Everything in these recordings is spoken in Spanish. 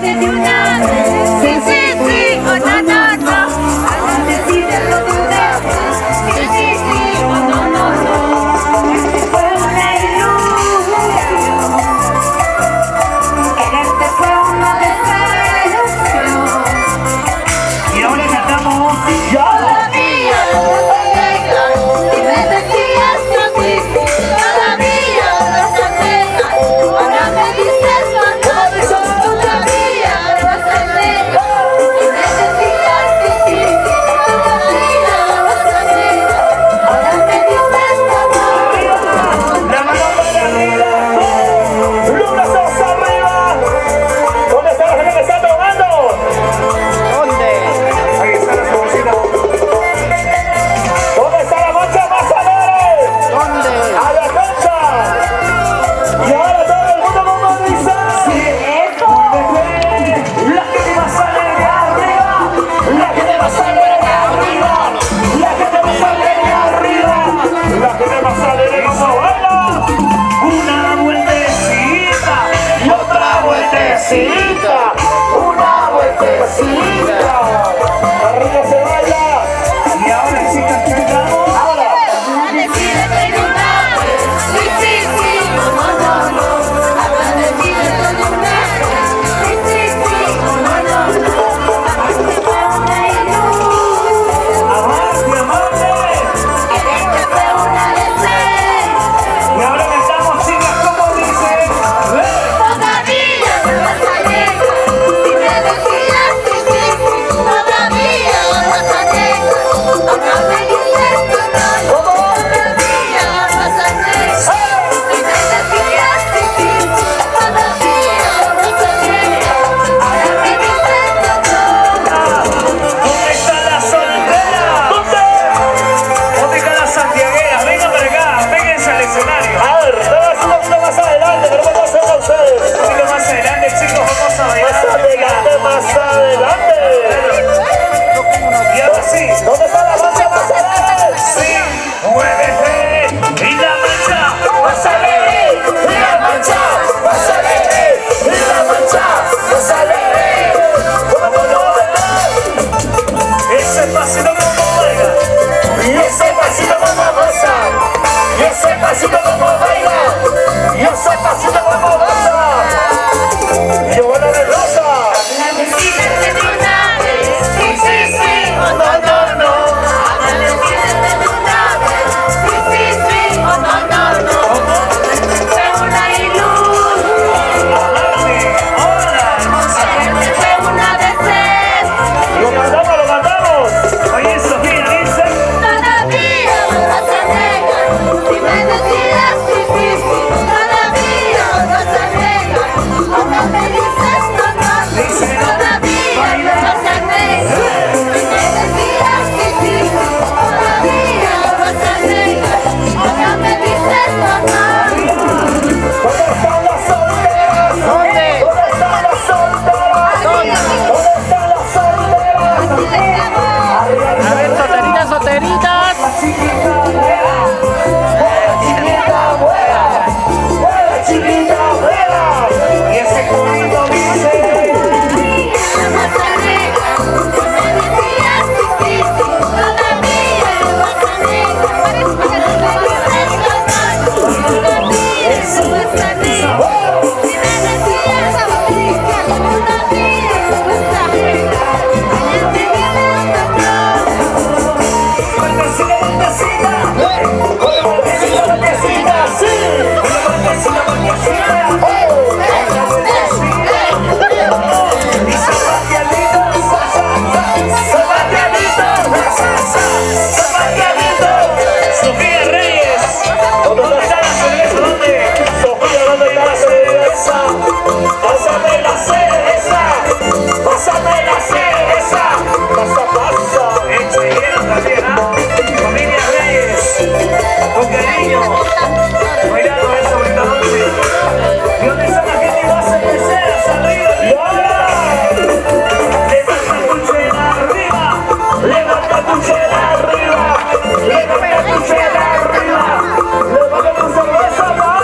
de una vez. Sí, sí, sí, o no, no, no. Ahora decídelo de una vez. Sí, sí, sí, o no, no, no. Este fue una ilusión. Quererte fue una decepción. Y ahora cantamos. Todavía no llegas. Si me decías que sí, todavía vas a negar. Ahora me dices no, no, todavía vas a negar. Si me decías que sí, todavía vas a negar. Ahora me dices no, no. La mano para arriba. Los brazos arriba. ¿Dónde está la gente que está tomando? ¿Dónde? Ahí está la cebollita. ¿Dónde está la mancha más alegre? ¿Dónde? A la cancha. Y ahora todo el mundo como dice. La gente más alegre arriba. La gente más alegre arriba. La gente más alegre arriba. La gente más alegre como baila. Una vueltecita y otra vueltecita. Una vueltecita. Arriba se baila. Y ahora chicas, ¿qué cantamos? Ahora. Decídete de una vez. Sí, sí, sí, o no, no, no. Ahora decídete de una vez. Sí, sí, sí, o no, no, no. Este fue una ilusión. Amarte, amarte. Quererte fue una decepción. Y ahora cantamos, chicas, como dice. Todavía me vas a negar. Si me decías que sí, todavía vas a negar. Ahora me dices que no, todavía vas a negar. Si me decías que sí, todavía vas a negar. Ahora me dices que no. ¿Dónde está la soltera? ¿Dónde? ¿Dónde está la santiaguera? Venga para acá, péguense al escenario. A ver, un poquito más adelante, pero vamos a hacer a ustedes. Un poquito más adelante, chicos, vamos a bailar. Más adelante, más adelante. Y ahora sí, ¿dónde está la mancha más alegre? Sí, muévete. Y la mancha más alegre. Y la mancha más alegre. Y la mancha más alegre. ¡Vámonos! Ese pasito como baila. Y ese pasito como goza. Y ese pasito como baila. Y ese pasito como goza. Y yo vuelo de rosa. Decídete de una vez. Sí, sí, sí, o no, no, no. Ahora decídete de una vez. Sí, sí, sí, o no, no, no. Este fue una ilusión. Amarte, ahora. Quererte fue una decepción. Lo mandamos, lo mandamos. Oye, Sofía, dice. Todavía me vas a negar. Si me decías sí, sí, sí, todavía vas a negar. Ahora me dices no, no, Dice, todavía me vas a negar. Si me decías sí, sí, sí, todavía vas a negar. Ahora me dices no, no. ¿Dónde están las solteras? ¿Dónde? ¿Dónde están las solteras? ¿Dónde? ¿Dónde están las solteras? A ver, soteritas, soteritas. Chiquita, vuela. Vuela, chiquita, vuela. Vuela, chiquita, vuela. Y ese corrido dice. Vas a negar. Si me decías sí, sí, sí, todavía vas a negar. Ahora me dices no, no, todavía vas a negar. Si me decías sí, sí, todavía vas a negar. Ahora me dices no, no. Vueltecita, vueltecita. Vueltecita, vueltecita. Sí. Vueltecita, vueltecita. Y Sebastianito, Sebastianito, Sebastianito. Sofía Reyes. ¿Dónde está la cerveza? ¿Dónde? Sofía, ¿dónde está la cerveza? Pásame la cerveza. Pásame la cerveza. Pasa, pasa. Enseguida también, ¿ah? Familia Reyes. Con cariño. Cuidado eso, ahorita dulce. ¿Y dónde está la gente más cerveceras? Arriba. Y ahora. Levanta tu chela arriba. Levanta tu chela arriba. Levanta tu chela arriba. Levanta tu cerveza arriba.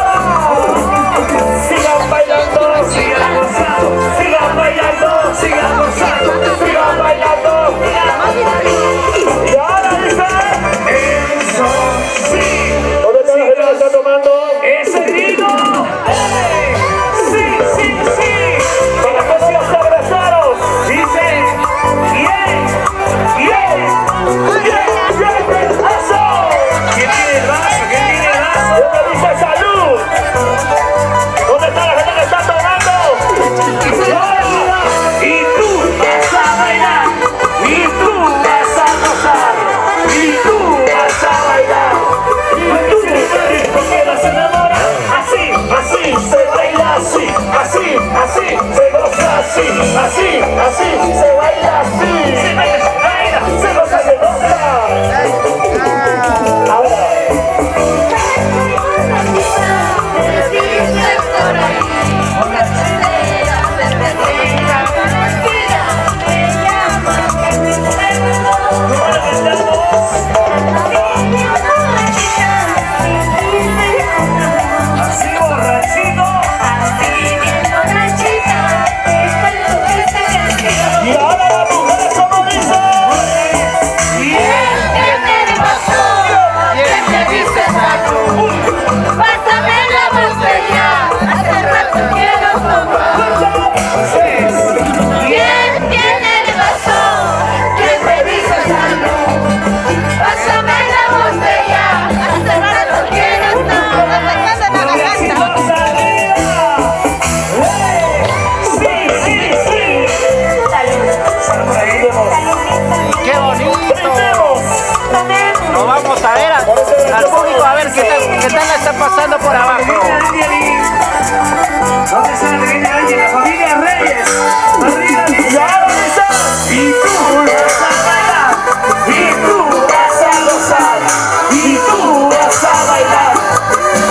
Sigan bailando, sigan gozando, sigan bailando. gozar, viene alguien, la familia Reyes. Arriba dice. Y ahora dice. Y tú vas a bailar. Y tú vas a gozar. Y tú vas a bailar.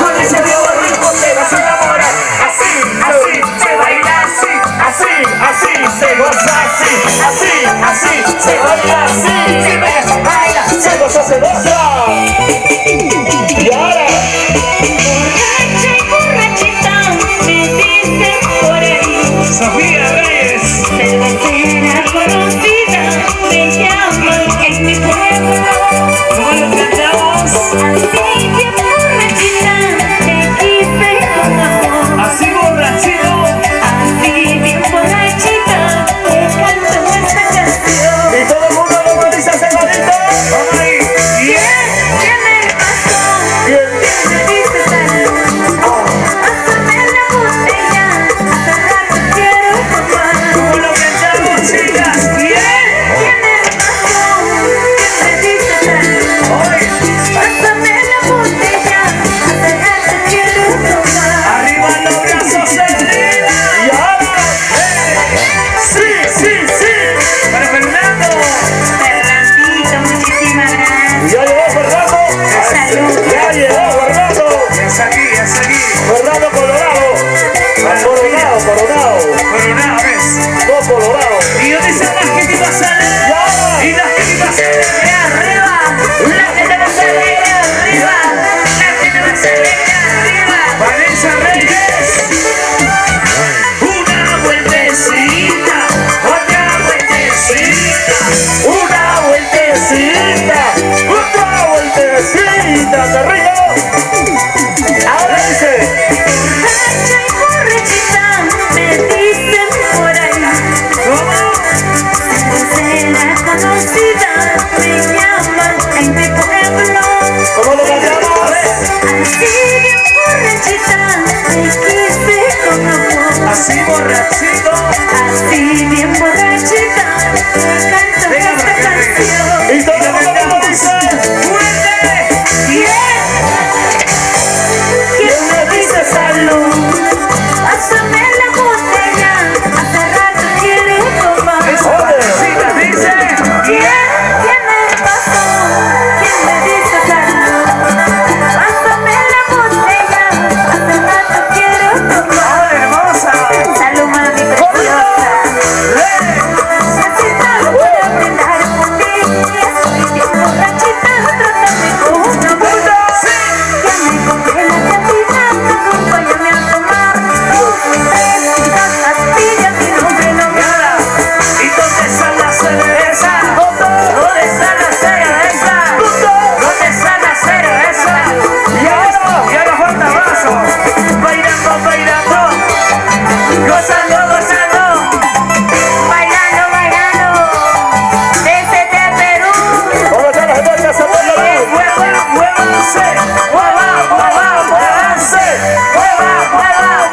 Con ese viejo rico te vas a enamorar. Así, así, se baila así. Así, así, se goza así. Así, así, se baila así. Se baila, se goza, se goza. Y ahora. Borracha y borrachita, me dicen por ahí. Sofía Reyes. Cervecera conocida, me llaman en mi pueblo. ¿Cómo lo cantamos? Así bien borrachita, te quise con amor. Así borrachito. Así bien borrachita, te canto esta canción. Y todo el mundo como dice cegadito. Vamos ahí. ¿Qué me pasó? Bien. Me dice salud. Pásame la botella, hace rato quiero tomar. ¿Cómo lo cantamos, chicas? Bien. ¿Qué me pasó? Me dice salud. Hoy. Pásame la botella, hace rato quiero tomar. Arriba los brazos arriba. Y ahora. Sí, sí, sí. Para Fernando. Fernandito, muchísimas gracias. Ya llegó Fernando. Salud. Ya llegó Fernando. Es aquí, es aquí. Fernando Colorado. Coronado, Coronado. Coronado, ¿ves? No Colorado. Y yo dice más que te vas a leer. Y las que te vas a leer. Arriba, la que te va a salir arriba, la que te va a salir arriba. Vanessa Reyes. Una vueltecita. Otra vueltecita. Una vueltecita. Otra vueltecita. Carrillo. Ahora dice. Borracha y borrachita, me dicen por ahí. ¿Cómo? Cervecera conocida, me llaman en mi pueblo. ¿Cómo lo cantamos? Así bien borrachita, me quise con amor. Así borrachito. Así bien borrachita, te canto Venga, esta venga, venga. canción. Y todo el mundo como dice. ¡Fuerte! ¿Quién me dice salud? Pásame la botella, hace rato quiero tomar. Esa partecita dice. ¿Quién me pasó? ¿Quién me dice salud? Pásame la botella, hace rato quiero tomar. ¡Ay, hermosa! Salud, mami preciosa. Necesito para brindar por ti. Estoy bien borrachita, trátame como una mujer. Ya me compré la cantina, acompáñame a tomar. Estas pastillas, mi nombre no me Nada. ¿Y dónde está la cerveza? ¿Dónde está la cerveza? ¿Dónde está la cerveza? Y ahora falta vaso. Bailando, bailando. Gozando, gozando. bailando, bailando. Desde Perú. ¿Cómo están las hermanas? Se mueve la luz. Muévanse. Muévanse.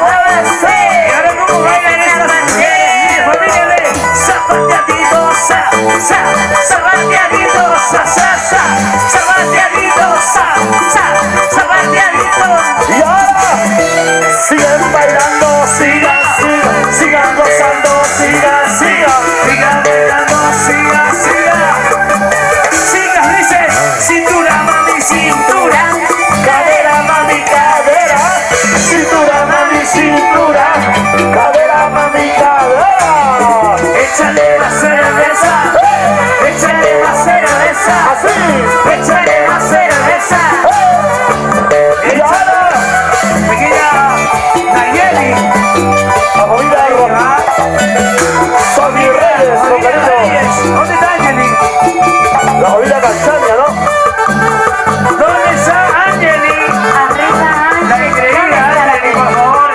Muévanse. Y ahora cómo bailan estas mujeres. Familia de zapateadito, zapateadito, zapateadito, zapateadito. Y ahora. Siguen bailando. Sigan gozando. Sigan. Sigan bailando, sigan. Sigan, dice, cintura, mami, cintura. Cadera, mami, cadera. Cintura, mami, cintura. Cadera, mami, cadera. Échale la cerveza, échale más cerveza, Así. échale más cerveza. Y ahora. Pequeña Nayeli, La familia Roja. Son mis reyes, con María cariño. Reyes, ¿dónde está Angeli? La familia Castaña, ¿no? ¿Dónde está Angeli? Arriba, La increíble Angeli, por favor.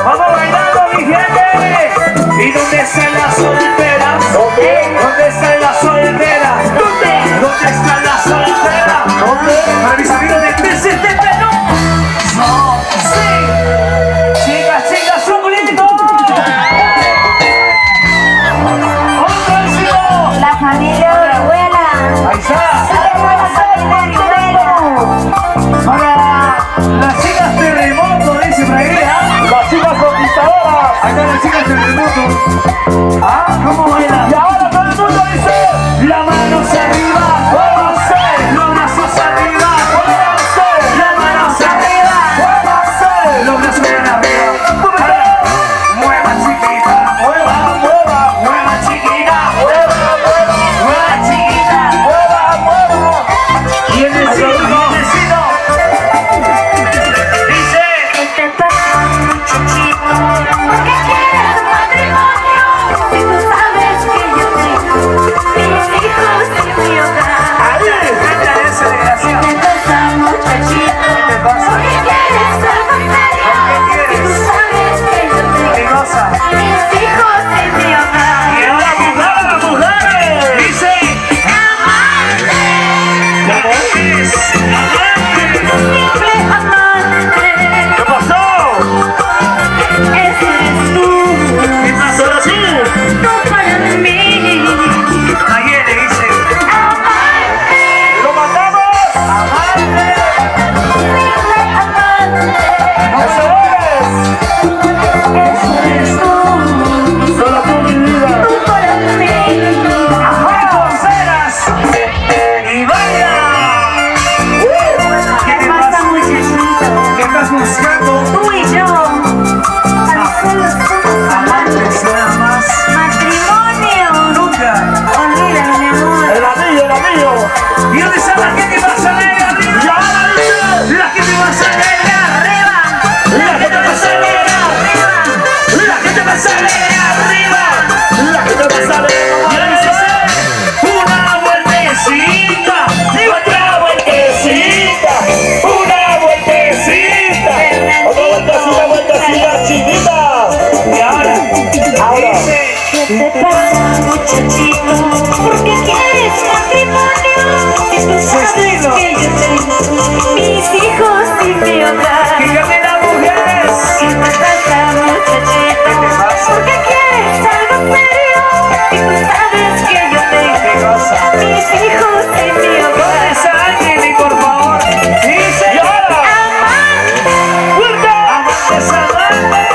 Vamos bailando, mi gente. ¿Y dónde están las solteras? ¿Dónde? ¿Dónde están las solteras? ¿Dónde están las solteras? ¿Dónde? Para mis amigos de TCT Perú. No, sí. Chicas, son bonitos. Otro éxito. la familia Orihuela. Ahí está. Saludos a la familia Orihuela. Para las chicas terremoto, dice por ahí, ¿ah? Las chicas conquistadoras. ¿Qué te pasa, muchachito? ¿Por qué quieres matrimonio? Si tú sabes que yo tengo mis hijos y mi hogar. Dígame las mujeres. ¿Qué te pasa, muchachito? ¿Por qué quieres algo serio? Si tú sabes que yo tengo mis hijos y mi ¿Dónde hogar. está Angeli, por favor? Dice. Y ahora. ¡Fuerte! Amantes amantes.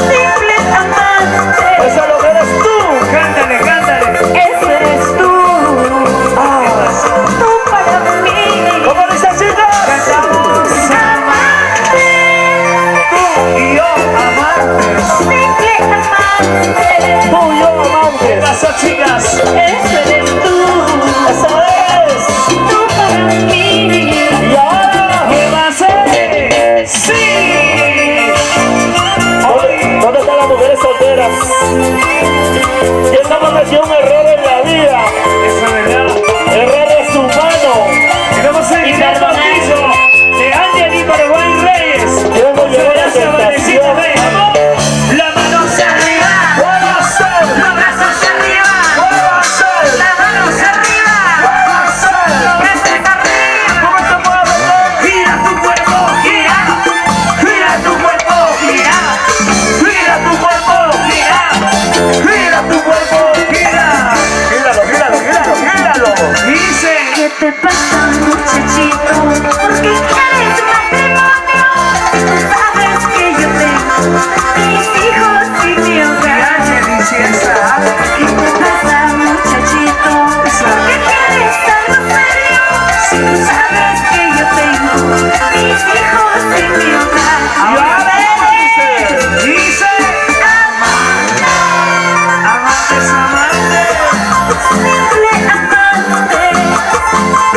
Simple amante. Eso es lo que eres tú. Cántale, cántale. Ese eres tú. Tú para mí. ¿Cómo dice, chicos? Cantamos. Amante. Tú y yo amantes. Simple amante. Tú y yo amantes. ¿Qué pasó, chicas? Ese eres tú. Eso es. Tú para mí. Y ahora, ¿qué va a hacer? ¡Sí! ¿Dónde están las mujeres solteras? ¿Quién no cometió un error en la vida? Eso es verdad. Errores humanos. Y vamos a invitar el bautizo de Angeli Paraguay Reyes. ¿Quién no llevó la tentación? La mano hacia arriba. ¡Puedo hacer! Los brazos arriba. ¡Puedo hacer! Las manos arriba. ¡Puedo hacer! Los pies arriba. ¿Cómo te puedo hacer? Gira tu cuerpo, gira. Gira tu cuerpo, gira. Gira tu cuerpo, gira. Gira tu cuerpo, gira. Gíralo, gíralo, gíralo, gíralo. Dice. ¿Qué te pasa, muchachito? ¿Por qué quieres matrimonio? Si tú sabes que yo tengo mis hijos y mi hogar. Angeli, si esa. ¿Qué te pasa, muchachito? ¿Por qué quieres algo serio? Si tú sabes que yo tengo mis hijos y mi hogar. Ahora dice. Amantes, amantes. Simple amante.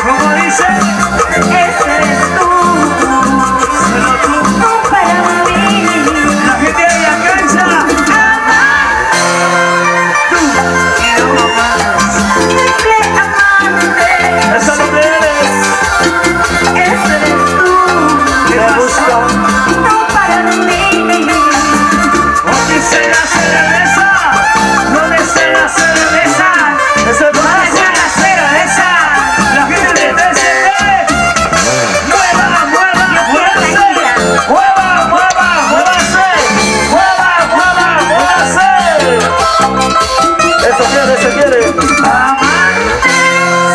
¿Cómo dice? Ese eres tú. Solo tú. Tú para mí. La gente ahí alcanza. Tú y yo amantes. Simple amante. Eso es lo que eres. Ese eres tú. Me gusta. Tú para mí. ¿Dónde está la cerveza? ¿Dónde está la cerveza? ¿Dónde está la cerveza? La gente de TCT. Mueva, mueva, muévase. Mueva, mueva, muévase. Mueva, mueva, muévase. Eso quiere, se quiere.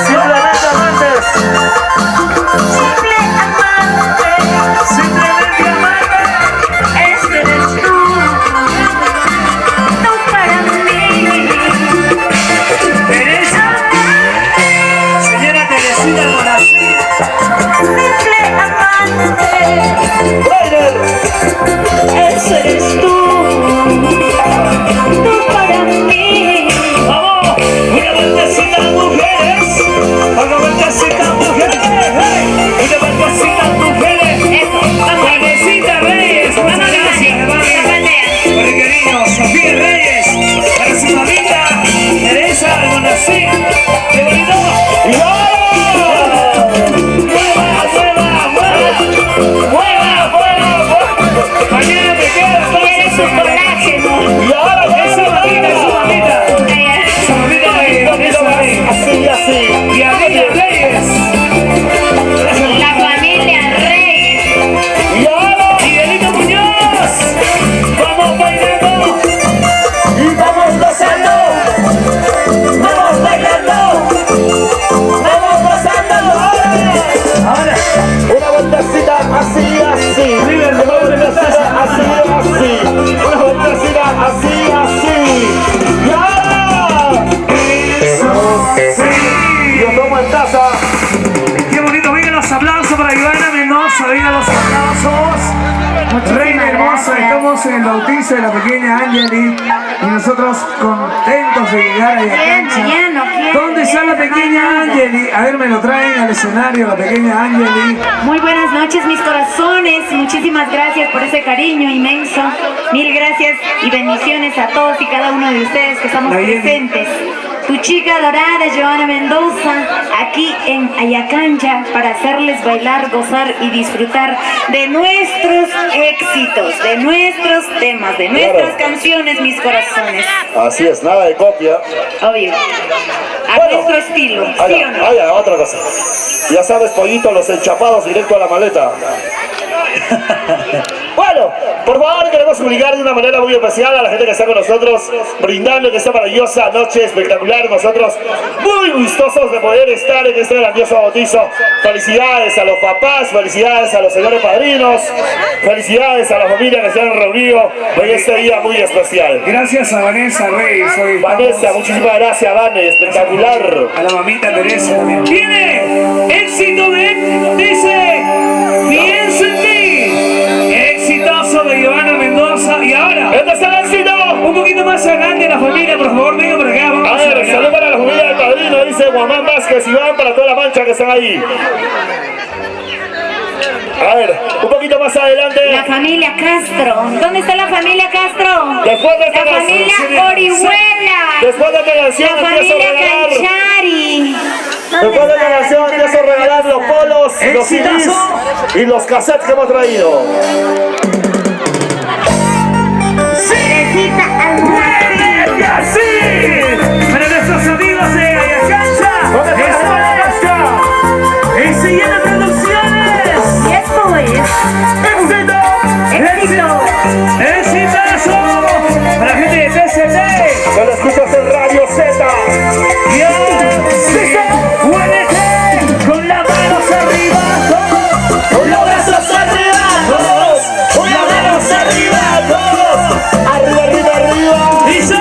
Simplemente amantes. Simple amante. Simplemente amantes. Ese eres tú. Tú para mí. Teresa. Señora Teresina Bonacci. Simple amante. Bailer. Ese eres tú. Tú para mí. Vamos, una vueltecita mujeres, una vueltecita mujeres, hey. Una vueltecita mujeres, Vanesita Reyes, muchas gracias, Barbie, por el cariño, Sofía Reyes, para su familia, Teresa Albonací, qué bonito, y ahora, mueva, mueva, mueva, mueva, mueva, mañana te queda todo Eres eso, un colágeno. y ahora, esa mamita, esa mamita. Así, así. Y Amelia Reyes. La familia Reyes. Y ahora, Miguelito Muñoz. Vamos bailando. Y vamos gozando. Vamos bailando. Vamos gozando. Ahora. Una vueltecita así, así. Una vueltecita así, así. Una vueltecita así, así. Y ahora. Sí. Yo tomo en taza. Qué bonito, vengan los aplausos para Ivana Mendoza, vengan los aplausos. Reina hermosa, gracias. estamos en el bautizo de la pequeña Angeli y nosotros contentos de llegar ahí a cancha. ¿Dónde está la pequeña Angeli? A ver, me lo traen al escenario, la pequeña Angeli. Muy buenas noches, mis corazones. Muchísimas gracias por ese cariño inmenso. Mil gracias y bendiciones a todos y cada uno de ustedes que estamos Nayeli. presentes. Tu su chica dorada, Joana Mendoza, aquí en Ayacancha, para hacerles bailar, gozar y disfrutar de nuestros éxitos, de nuestros temas, de nuestras canciones, mis corazones. Así es, nada de copia. Obvio. A Bueno, nuestro estilo, ¿sí o no? Vaya, otra cosa. Ya sabes, pollito, los enchapados directo a la maleta. Bueno, por favor, queremos comunicar de una manera muy especial a la gente que está con nosotros, brindando que esta maravillosa noche espectacular. Nosotros muy gustosos de poder estar en este grandioso bautizo. Felicidades a los papás, felicidades a los señores padrinos, felicidades a la familia que se han reunido en este día muy especial. Gracias a Vanessa Reyes. Hoy Vanessa, muchísimas gracias, Vane, espectacular. a la mamita Teresa también. Tiene éxito dice, pienso en ti. Exitoso de Joana Mendoza. Y ahora, ¿Dónde está el éxito? un poquito más adelante la familia, por favor, venga para acá. Vamos A ver, bailar. saludos para la familia del padrino, dice Guamán Vázquez, y van para toda la mancha que están ahí. A ver, un poquito más adelante. La familia Castro. ¿Dónde está la familia Castro? Después de esta La canción, familia Orihuela. después de esta canción La empiezo a familia regalar. Canchari. Después de esta canción empiezo a regalar los polos, los CDs y los cassettes que hemos traído. Teresita Almonte. ¡Y así! Para nuestros amigos de Ayacancha, eso es Siguiente Producciones. Y esto es éxito. ¡Exitazo! Para la gente de TCT. Cuando escuchas en Radio Z. Y ahora sí, muévete con las manos arriba, con los brazos arriba, Con las manos arriba, todos. Arriba, arriba, arriba. dice,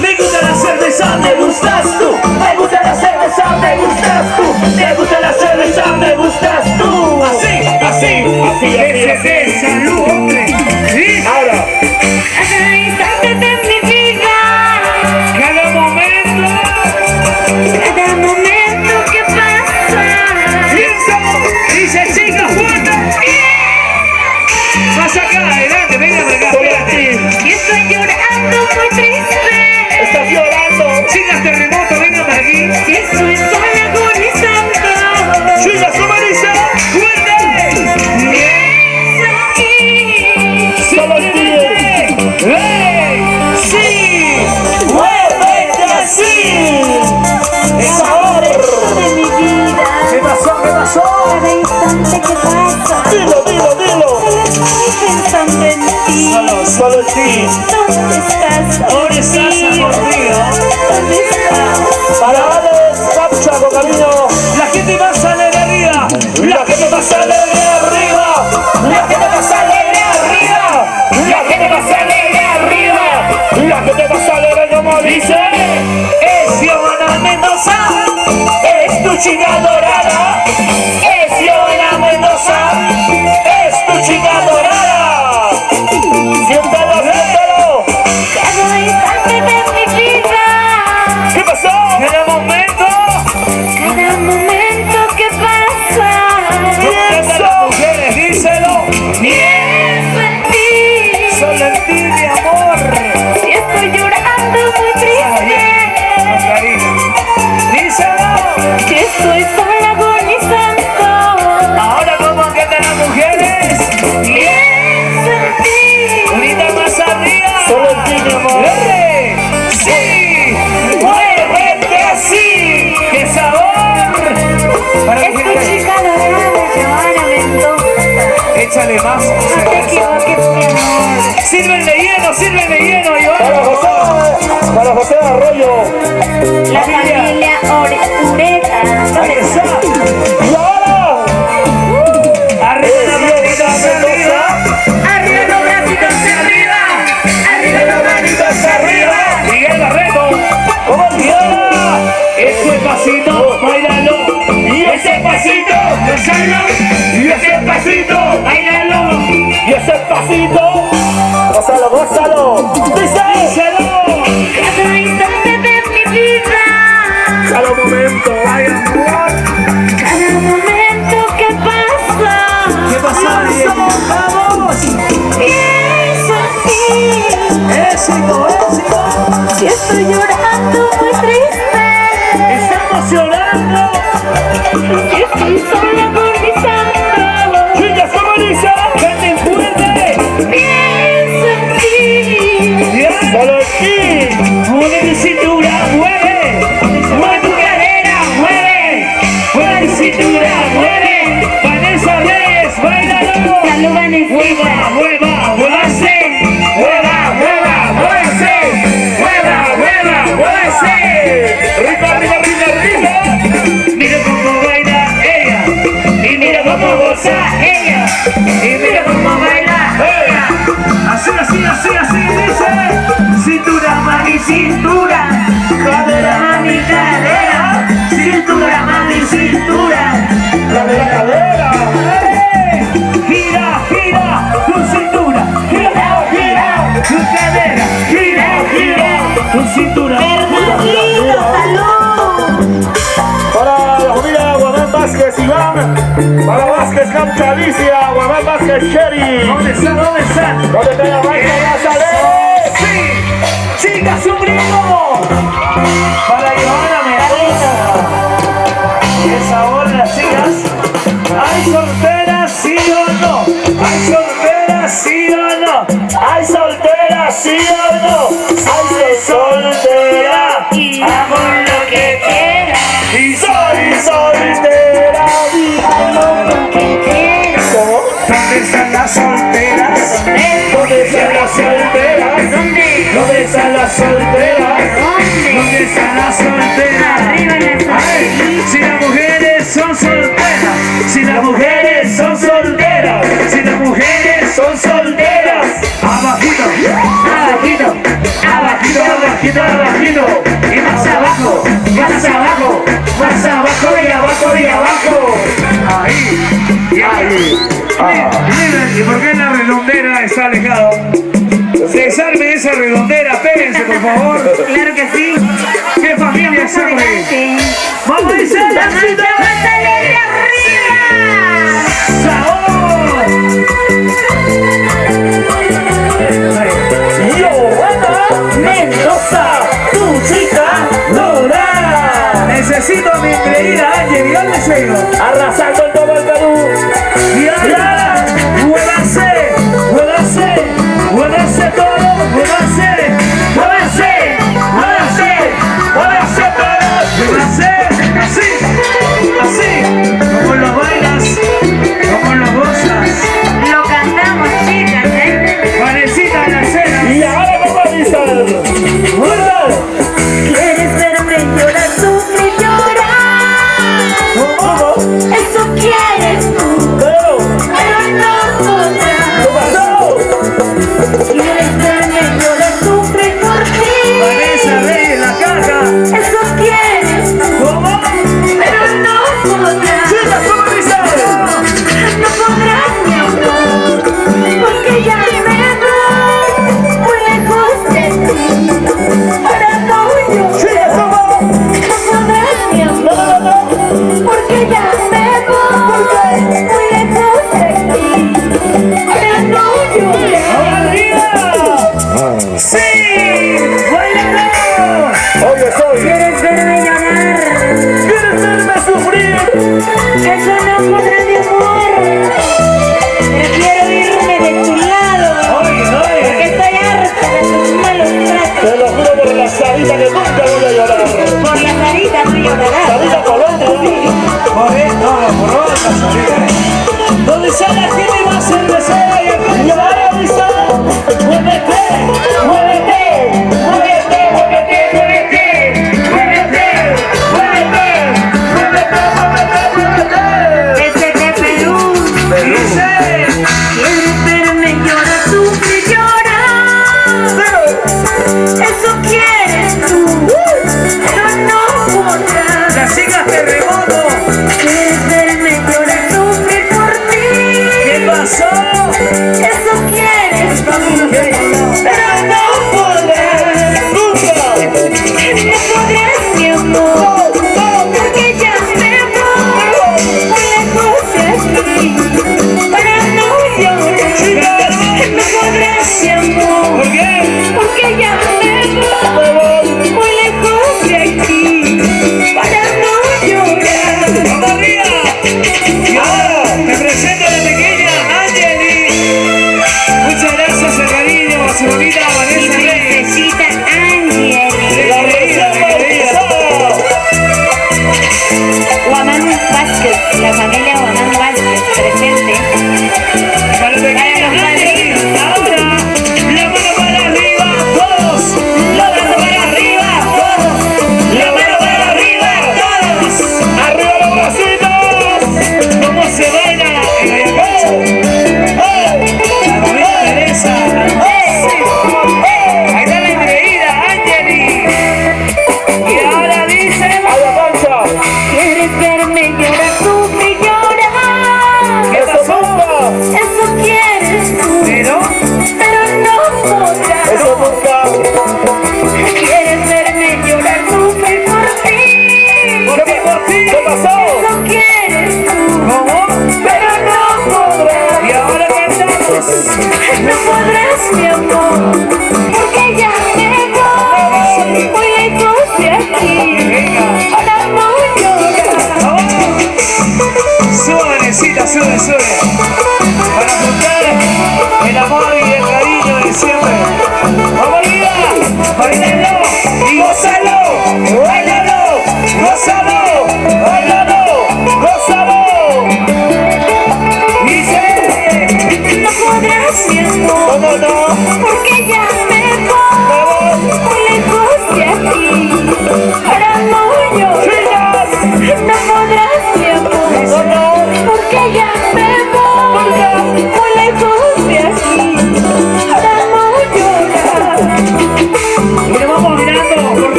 me gusta la cerveza, me gustas tú, Me gusta la cerveza, me gustas tú. Me gusta la cerveza, me gustas tú. así, Así, TCT, salud, hombre. Y Ahora, Cada instante de mi vida. cada momento, Cada momento que pasa. pienso, dice chica fuerte. Más acá, adelante, venga para acá, solo a espérate. ti. Y estoy llorando muy triste. Estás llorando. Chicas terremoto, venga para aquí. Y estoy sola agonizando. Chicas, ¿cómo dice? ¡Fuerte! Solo a ti. ¡Hey! ¡Sí! Muévete así. Sabor. De mi vida. ¿Qué pasó? ¿Qué pasó? Cada instante que pasa. Dilo, dilo, dilo. Solo estoy pensando en ti. Solo en ti. ¿Dónde estás? ¿Dónde estás, amor mío? ¿Dónde estás? Para darles capcha con cariño. La gente más alegre arriba. La gente más alegre arriba. La gente más alegre arriba. La gente más alegre arriba. La gente más alegre como dice. Es Joana Mendoza. Es tu chica dorada. Es Joana Mendoza. Es tu chica dorada. Siéntelo, siéntelo. Cada instante de mi vida. ¿Qué pasó? Cada momento. Cada momento que pasa. Todas las mujeres, díselo. Pienso en ti. Solo en ti, mi amor. Y estoy llorando muy triste. Con cariño. Díselo. Que estoy sola agonizando. Ahora, ¿cómo cantan las mujeres? Pienso en ti. Ahorita más arriba. Solo en ti, mi amor. ¡Eh! ¡Sí! ¡Muévete así! ¡Qué sabor! Para mi Es tu gente, chica dorada, Joana Mendoza. échale más. No te equivoques, mi amor. Sírvele lleno, Para Joana. José Arroyo. La familia Ureta. ¿Dónde está? Y ahora. Arriba la manita hacia arriba. Arriba los bracitos arriba. Arriba los bracitos arriba. Miguel Barreto. ¿Cómo Y ahora, ese pasito, bailalo. Y ese pasito. Gózalo. Y ese pasito. Bailalo. Y ese pasito. Gózalo, gózalo. Dice. Díselo. Cada instante de mi vida. Cada momento. Ay, amor. Cada momento que pasa. ¿Qué pasó? ¡Vamos! Pienso en ti. ¡Éxito, éxito! Y estoy llorando muy triste. estoy sola agonizando. Chicas, ¿cómo dice? Canten fuerte. Pienso en ti. Solo aquí. Mueve tu cintura, mueve. Mueve tu cadera, mueve. Mueve tu cintura, mueve. Vanessa Reyes, bailalo. Salud, Vanesita. Mueva, mueva, muévase. Mueva, mueva, muévase. Mueva, mueva, muévase. Rica, rica, rica, rica. Mira cómo baila ella. Y mira cómo goza ella. Y mira cómo baila ella. Así, así, así, así dice. Cintura, mami, cintura. Cadera, mami, cadera. Cintura, mami, cintura. Cadera, cadera. Gira, gira tu cintura. Gira, gira tu cadera. Gira, gira tu cintura. Fernandito, salud. Para la familia Guamán Vázquez Iván, para Vázquez Camcha Alicia, Guamán Vázquez Sherry. ¿Dónde están? ¿Dónde están? ¿Dónde está la marca Nazaré? Sí, chicas, un grito para Johanna Medina. Es ahora las chicas. ¿Hay solteras, sí o no? ¿Hay solteras, sí o no? ¿Hay solteras, sí o no? Hay soltera y hago lo que quiera. Y soy soltera y hago lo que quiera. ¿Dónde están las solteras? ¿Dónde están las solteras? ¿Dónde están las solteras? ¿Dónde están las solteras? Arriba las Ay, si las mujeres son solteras, si las mujeres son solteras, si las mujeres son solteras, abajito, abajito, abajito, abajito, abajito, y más abajo, más abajo, más abajo y abajo y abajo. Ahí, y ahí. Miren, ¿y por qué la redondera está alejado? Desarme esa redondera, péguense por favor. Claro que sí. ¡Qué familia Vamos somos! adelante. ¡Vamos a decir la ¡Más alegre arriba! ¡Sabor! Johanna Mendoza, tu chica dorada. Necesito a mi creída Ángel, ¿y dónde sigo? Arrasando en todo el Perú. Y ahora, muévase, muévase, muévase todo, muévase, muévase, muévase, muévase todo, muévase, así, así, como lo bailas, como lo gozas. Lo cantamos, chicas, ¿eh? Vanesita en la escena. Y ahora cómo dicen. ¿Quieres verme llorar, sufrir, llorar? ¿Cómo? Eso quieres tú, Pero, pero no podrás. ¿qué pasó? ¿Quieres verme llorar, sufrir por ti? Vanessa Reyes, la caja. Eso quieres tú, ¿Cómo? pero no podrás. Chicas, ¿cómo dice? No podrás, mi amor, porque ya me voy muy lejos de ti. Para no llorar. Chicas, ¿cómo? No podrás, mi amor, porque ya me voy muy lejos de ti. Para no llorar. ¡Arriba! ¡Sí! ¡Bailalo! Oye, soy. ¿Quieres verme llorar? ¿Quieres verme sufrir? Eso no podrá, mi amor. Prefiero irme de tu lado. Oye, Porque oye. estoy harta de tus malos tratos. Te lo juro por la salita que nunca voy a llorar. Por la carita no llorarás. Salita Colombia. Por esto, por otra salida. ¿Dónde está la gente y va a ser mesera y el Y ahora dice. ¡Muévete! ¡Muévete! ¡Muévete! ¡Muévete! ¡Muévete! ¡Muévete! ¡Muévete! ¡Muévete! ¡Muévete! Desde de Perú. Dice. ¿Quieres verme llorar, sufrir, llorar? Eso quieres tú, pero no podrás. Las chicas terremoto. ¿Quieres verme llorar, sufrir por ti? ¿Qué pasó? Eso quieres tú, pero no podrás. No podrás, mi amor, porque ya me voy muy lejos de aquí. Para no llorar. No podrás, mi amor, ¿Por qué? porque ya me voy muy lejos de aquí. Para no llorar. ¡Vamos arriba!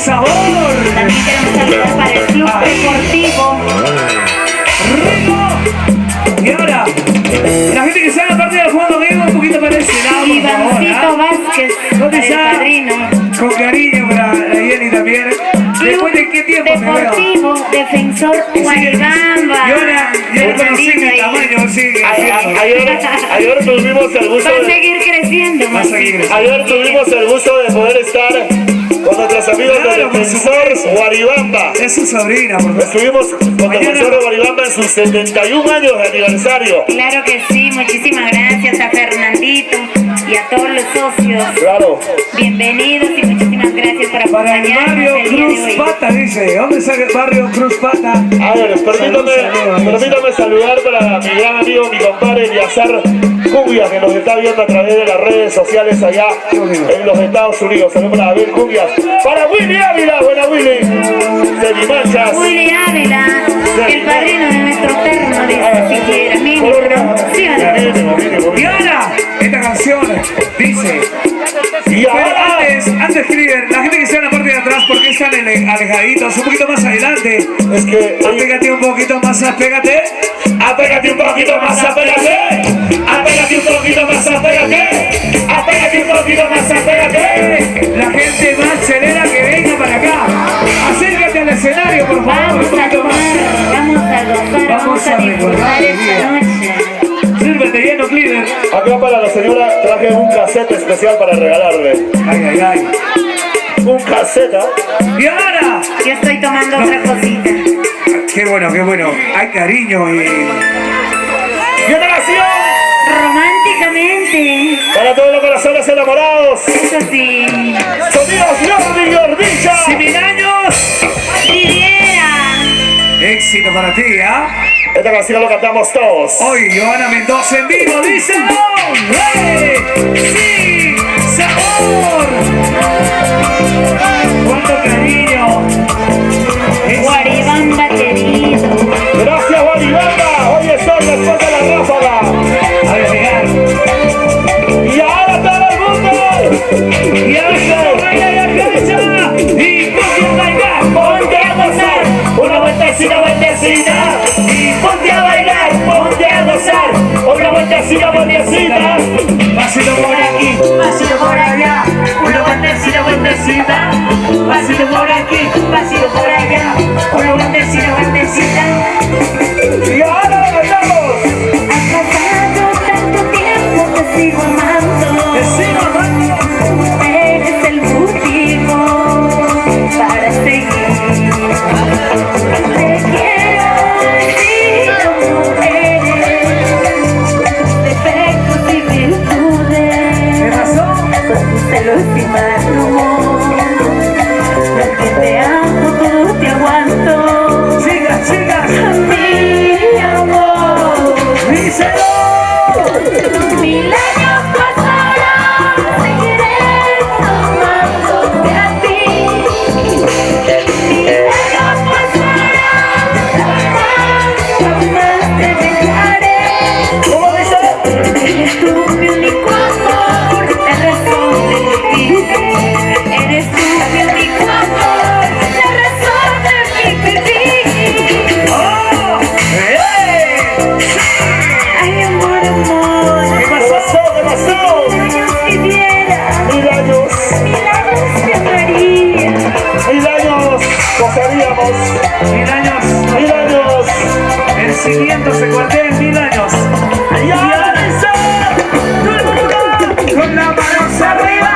sabor! También queremos saludar para el Club Deportivo. ¡Rico! Y ahora, la gente que está en la parte del juego, venga un poquito para ese lado, por favor. Ivancito Vázquez, ¿Dónde el está? padrino. Con cariño para la Jenny también. ¿Después de qué tiempo me veo? Deportivo, Defensor Guaribamba. Y ahora, ya conocí mi tamaño, sigue. Ayer tuvimos el gusto Va a de... seguir creciendo. Va a seguir. Ayer tuvimos el gusto de poder estar con nuestros amigos de Claro, por Defensor supuesto. Guaribamba. Es su sobrina, por favor. Estuvimos con Defensor de Guaribamba en sus 71 años de aniversario. Claro que sí, muchísimas gracias a Fernandito y a todos los socios. Claro. Bienvenidos y muchísimas gracias por Para el acompañarnos barrio el día de Cruz hoy. Pata, dice. ¿Dónde está el barrio Cruz Pata? A ver, permítame saludar para mi gran amigo, mi compadre Eliazar Cubias, que nos está viendo a través de las redes sociales allá en los Estados Unidos. Saludos para Abel Cubias. Para Willy Ávila, buena Willy. De Limanchas. Willy Ávila, el padrino de nuestro terno, dice si quiera. Mínimo, ¿sí o no? Y ahora, esta canción dice. Y Pero ahora, antes, Cliver, la gente que está en la parte de atrás, ¿por qué están alejaditos? Un poquito más adelante. es que... Apégate un poquito más, apégate. Apégate un poquito más, apégate. Apégate un poquito más, apégate. Apégate un poquito más, apégate. La gente más chelera que venga para acá. Acércate al escenario, por favor. Vamos un a poquito tomar, más. vamos a gozar, vamos a disfrutar esta noche. Sírvete lleno, Cliver. Acá para la señora traje un cassette especial para regalarle. Ay, ay, ay. Un cassette, ¿ah? Y ahora. Yo estoy tomando otra cosita. Qué bueno, qué bueno. Hay cariño y... ¡Y otra canción! Románticamente. Para todos los corazones enamorados. Eso sí. Sonidos Jordi Gordilla. ¡Si 1000 años! Viviera. Éxito para ti, ¿ah? Esta canción lo cantamos todos. Hoy Joana Mendoza en vivo, dice ¡hey! ¡Sí! ¡Sabor! ¡Cuánto cariño! Guaribamba querido. Gracias, Guaribamba. Hoy es sol después de la ráfaga. A ver, llegar. Y ahora todo el mundo. Y ahora baila la cancha y ponte a bailar, Ponte a gozar. Una vueltecita, vueltecita. y Ponte a bailar, ponte a gozar. Una vueltecita, vueltecita. pasito por aquí, Pasito por allá. Una vueltecita, vueltecita. Pasito por aquí, pasito por allá. Una vueltecita, vueltecita. Y ahora lo cantamos. Ha pasado tanto tiempo, te sigo amando. te sigo amando. Eres el motivo para seguir. Te quiero así como eres. Defectos y virtudes. ¿Qué pasó? Celos y mal humor. Porque te amo, todo te aguanto. Chicas, chicas, Mi amor. díselo. 1000 años pasaron, seguiré amándote a ti. 1000 años pasaron, jamás te dejaré. ¿Cómo dice? Eres tú mi único amor, la razón de mi vivir. Eres tú mi único amor, la razón de mi vivir. ¡Oh! ¡Hey! Ay, amor, amor. ¿Qué ¿Qué pasó? pasó? ¿Qué pasó? 1000 años viviera, 1000 años. 1000 años te amaría. 1000 años gozaríamos. 1000 años. 1000 años. El cimiento se cuartea en 1000 años. Y ahora dice. Con la mano arriba,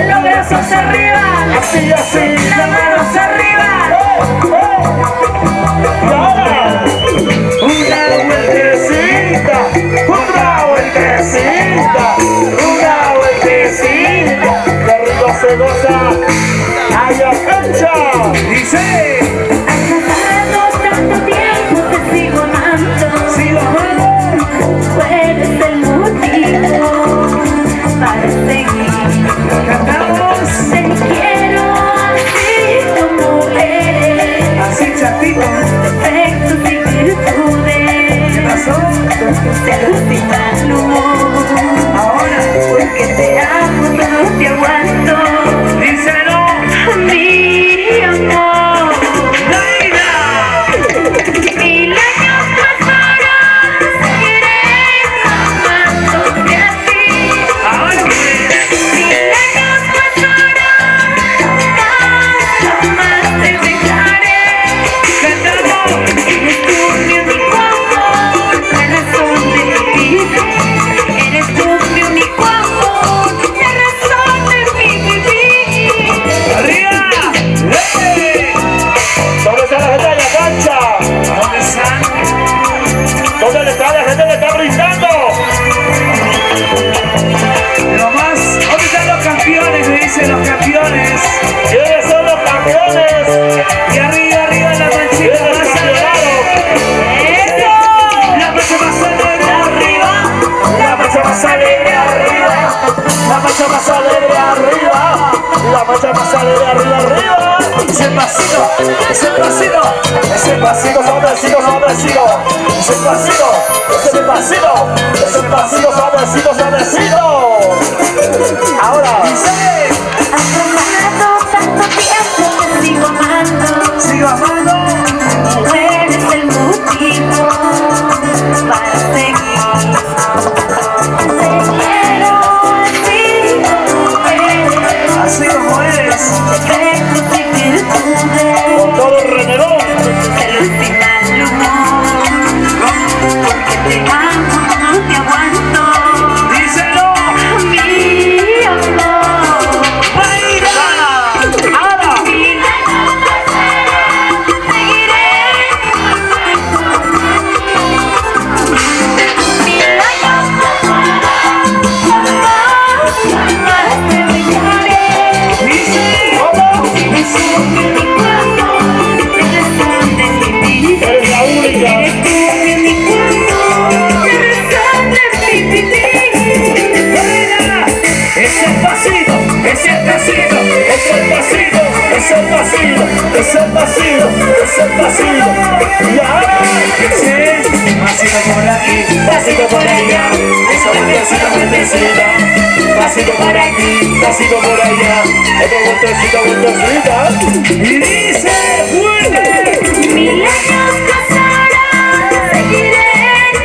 Los brazos arriba, Así, así. las manos arriba. Y ahora. una vueltecita, Una vueltecita. Una vueltecita. Qué rico se goza. ¡Ay, cancha! dice. Ha pasado tanto tiempo, te sigo amando. Si lo amamos, Tú eres el motivo para seguir. cantamos. Te quiero así está brindando. Lo más, ¿dónde están los campeones? Me dicen los campeones. ¿Quiénes son los campeones? Y arriba, arriba la manchita ¿Quiénes más campeonaron? La mancha más alegre arriba. La marcha más alegre arriba. La marcha más alegre arriba. La marcha más alegre arriba, arriba. Ese pasito, ese pasito. Ese pasito, suavecito, suavecito. Ese pasito, ese pasito. Ese pasito, suavecito, suavecito. Ahora. Has amado tanto tiempo que sigo amando. Sigo amando. Tú eres el motivo para seguir. Te quiero así, Así como eres. defectos y virtudes, Con todo el renegón. celos y mal humor. Porque te amo, no te aguanto. Díselo. Mi amor, ¡Baila! ¡Ahora! mil Eres la única. Es el pasito, es el pasito, Es el pasito, es el pasito, es el pasito, es el pasito. Y ahora, sí, pasito por aquí, pasito por allá, esa vueltecita, vueltecita. Pasito por aquí, pasito por allá, otra vueltecita, vueltecita. y dice, vuelve. Mil años pasarán, seguiré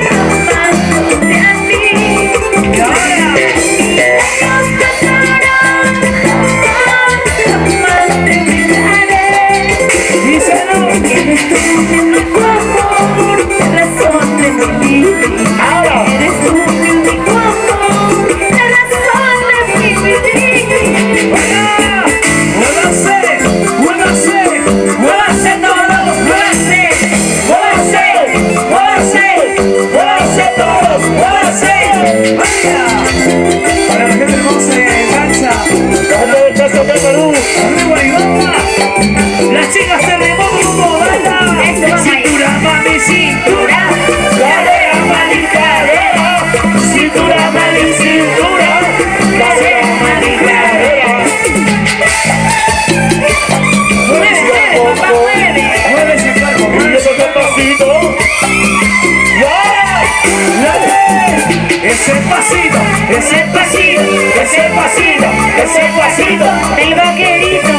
amándote a ti. Y ahora, Mil años pasarán, jamás te olvidaré. díselo. Eres tú mi único amor, la razón de mi vida. Ahora. Eres tú mi único amor, la razón de mi vida. Vuelva a ser, vuelva a ser, vuelva a ser todo, vuelva a ser, vuelva a ser, vuelva a ser, vuelva a ser todos, vuelva a ser. Vaya. Para la gente hermosa de cancha, La gente del caso de Perú. arriba y vamos. Las chicas terremoto, baila. Eso, mamá. Cintura, mami, cintura. Cadera, mami, cadera. Cintura, mami, cintura. Cadera, mami, cadera. Mueve, papá, mueve. Mueve ese cuerpo, Y mueve eso ese es el pasito. Y ahora, ese pasito, ese pasito, ese pasito, ese pasito. El vaquerito.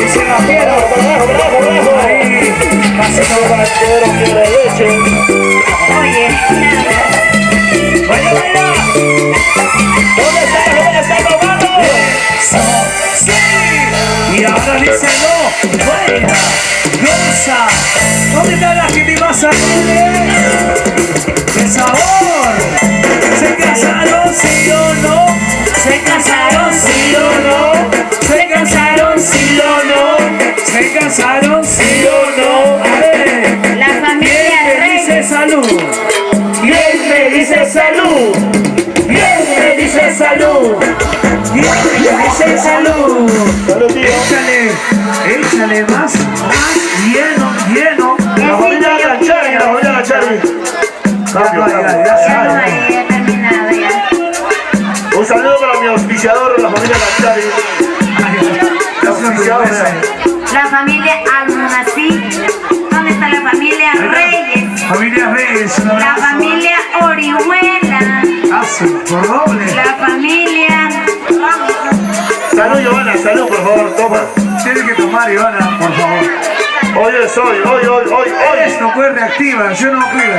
Ese vaquero. bravo, bravo, bravo. Ahí, pasito. El vaquero quiere leche. Oye, Baila, baila. ¿Dónde está tomando? Eso, sí. Y ahora dice no, baila, goza. ¿Dónde está la gente más alegre? ¡Qué sabor! ¿Se casaron sí o no? ¿Se casaron sí o no? ¿Se casaron sí o no? ¿Se casaron sí o no? A ver, la ¿quién familia me dice Reyes. salud? ¿Quién me dice salud? ¿Quién me dice salud? ¿Quién me dice salud? Salud, tío. Échale más, lleno. La familia Lanchari, la familia Lanchari. Ya no hay, ya terminado ya. Un saludo para mi auspiciador, la familia Lanchari. La auspiciadora. La familia Almonací. ¿Dónde está la familia Reyes? Familia Reyes, un La abrazo. familia Orihuela. Por doble. La familia. Salud, Giovanna, salud, por favor, toma. Tiene que tomar, Ivana, por favor. Hoy es hoy. Esto fue reactiva, yo no cuido.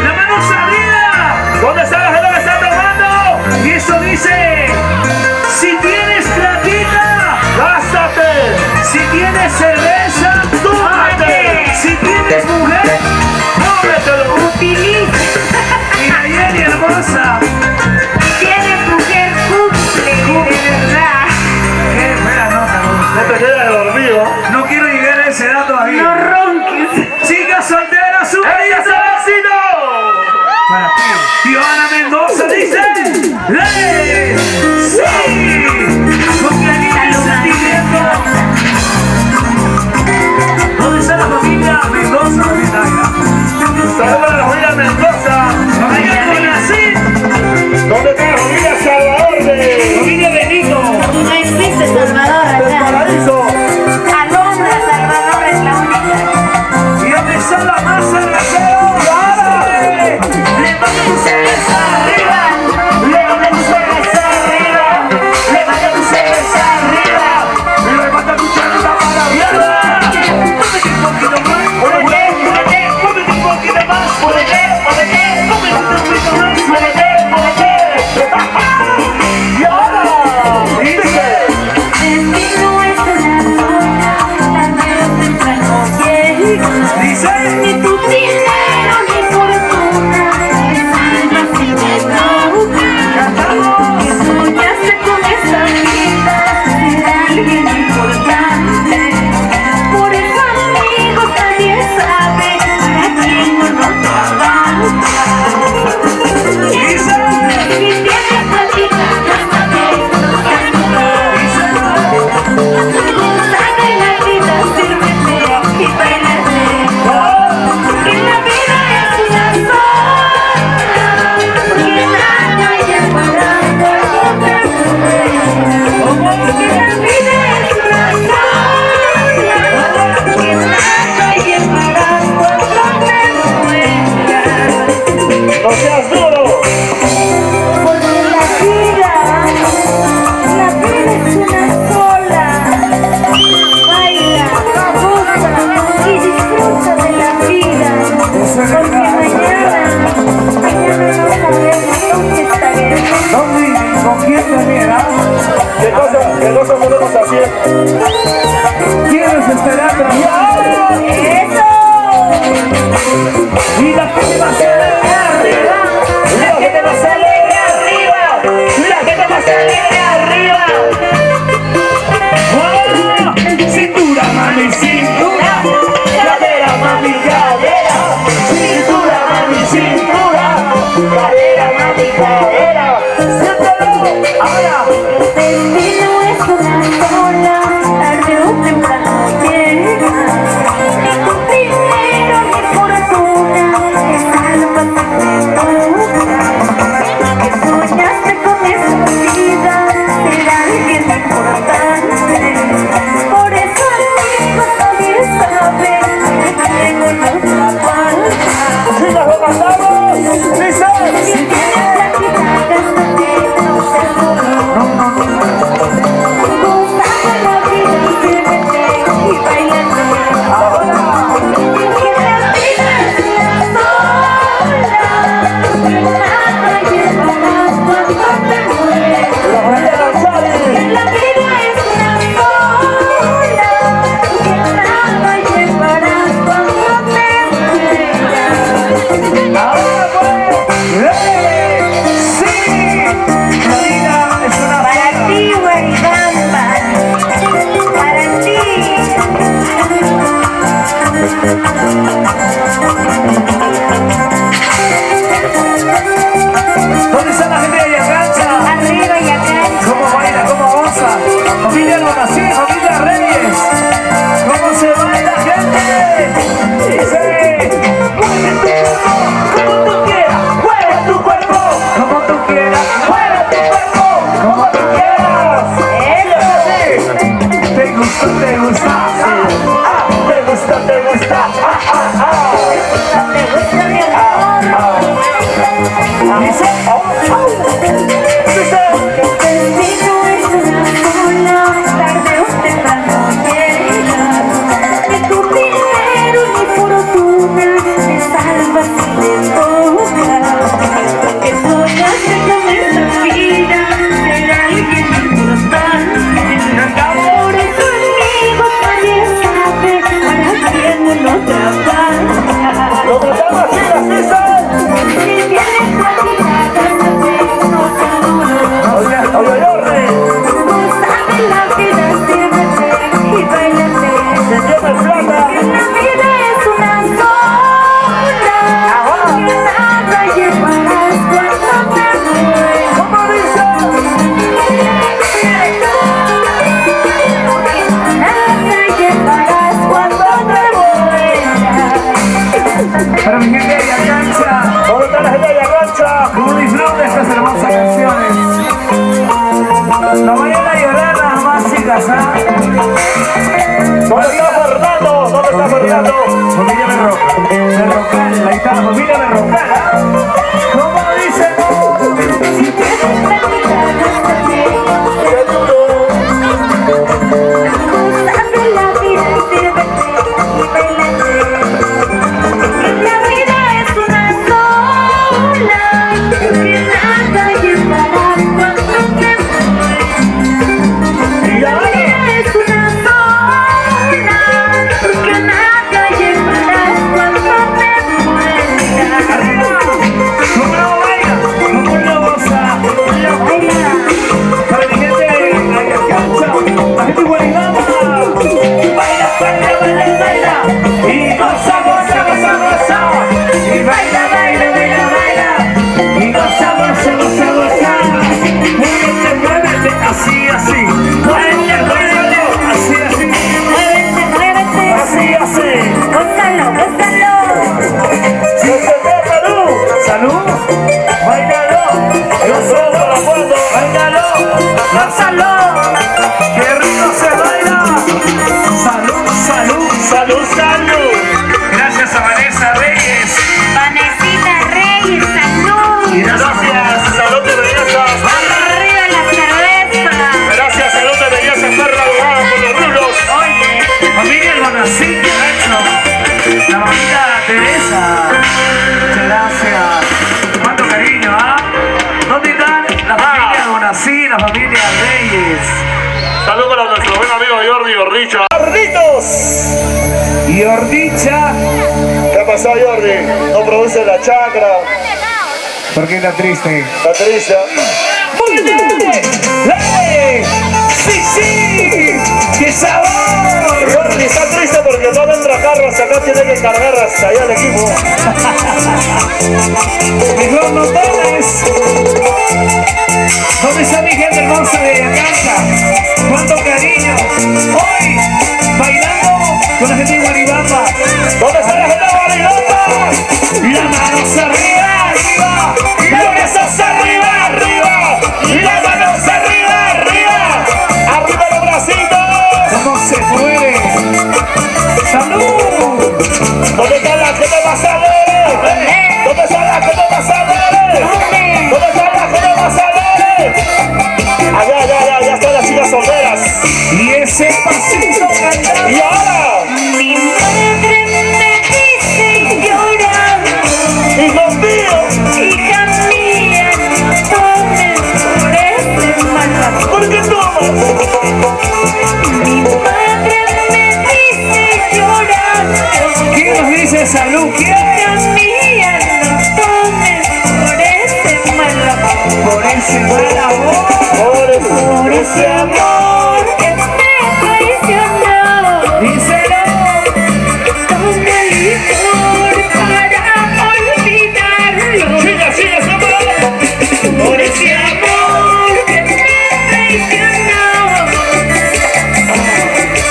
¡La mano salida! ¿Dónde está la gente que está tomando? Y eso dice, si tienes platita, ¡Gástate! si tienes cerveza, ¡Tómate! si tienes mujer, ¡Cómetelo! Utiliza. y ayer y hermosa. Tienes mujer cumple, de verdad. Qué fea nota, No te quedes dormido. no quiero llegar a ese dato ahí. No ronques. Chicas solteras, ¡Ella suben se vecino! para ti. Giovanna Mendoza dice, ¡le! ¡Sí! Con clarito y sentimiento. ¿Dónde está la familia Mendoza? Saludos a la familia Mendoza. Familia Bonacín. ¿Dónde está la familia Salvador de Familia Benito. No existe Salvador acá. Paraíso? Alondra Salvador es la única. ¿Y dónde está la masa rasero? Levanta tus cerveza arriba. Levanta tus cerveza arriba. Levanta tus cerveza arriba. Levanta tu cerveza para arriba. Cómete un poquito más. Cómete un poquito más. Cómete un poquito más. Y ahora dice. Destino es una sola, tarde o temprano llega. Dice. Ni tu dinero ni fortuna, es algo así de que soñaste con esta vida, ser alguien importante. Por eso amigos nadie sabe a quién no trabaja. Dice. Si tienes platita, gástate, saca la vida, sírvete y bailate. Que la vida es una sola, que nada llevará cuando te mueras. Que la vida es una sola, que nada llevará cuando te mueras. ¡No seas duro! Porque la vida es una sola. Baila, goza y disfruta de la vida. Porque mañana no sabemos dónde estaremos. ¿Dónde? ¿Con quién también, ah? ¿Qué cosa podemos hacer? ¿Quién nos estará atrapando? ¡Eso! Y la gente más alegre arriba. La gente más alegre arriba. La gente más alegre arriba. ¡Oh! Cintura, mami, cintura. Cadera, mami, cadera. Cintura, mami, cintura. Cadera, mami, cadera. Siéntalo. Ahora. Destino es una sorteando. Familia Berrocal, ahí está la familia Berrocal, ¿ah? ¿Cómo dice? La familia Reyes. Saludos para nuestro buen amigo Jordi Ordicha. ¡Gorditos! Y Ordicha. ¿Qué ha pasado, Jordi? No produce la chacra. ¿Por qué está triste? Está triste. ¡Muy bien! ¡Dale! ¡Sí, sí! ¡Qué sabor! Jordi está triste porque no entra carro hasta acá, tiene que cargar hasta allá el equipo. Mejor no tomes. ¿Dónde está mi gente hermosa de Acancha? ¡Cuánto cariño! Hoy, bailando con la gente de Guaribamba. ¿Dónde está la gente de Guaribamba? ¡La manos arriba, arriba! ¡Los brazos arriba, arriba! ¡Las manos arriba, arriba! ¡Arriba los bracitos! ¿Cómo se mueve? ¡Salud! ¿Dónde está la gente más alegre? ¿Dónde está la gente más alegre? ¿Dónde está la gente más alegre? Allá, ya están las chicas solteras. Y ese pasito cantado. Y ahora, Mi madre me dice llorando, hijos míos, hija mía, no tomes por ese mal. ¿por qué tomas? Mi madre me dice llorando, ¿Quién nos dice salud? ¿Quién? hija mía, no tomes por ese mal amor. Por ese mal amor. Por ese amor que me traicionó. Díselo. Toma licor para olvidarlo. Sigue, siempre. Por ese amor que me traicionó.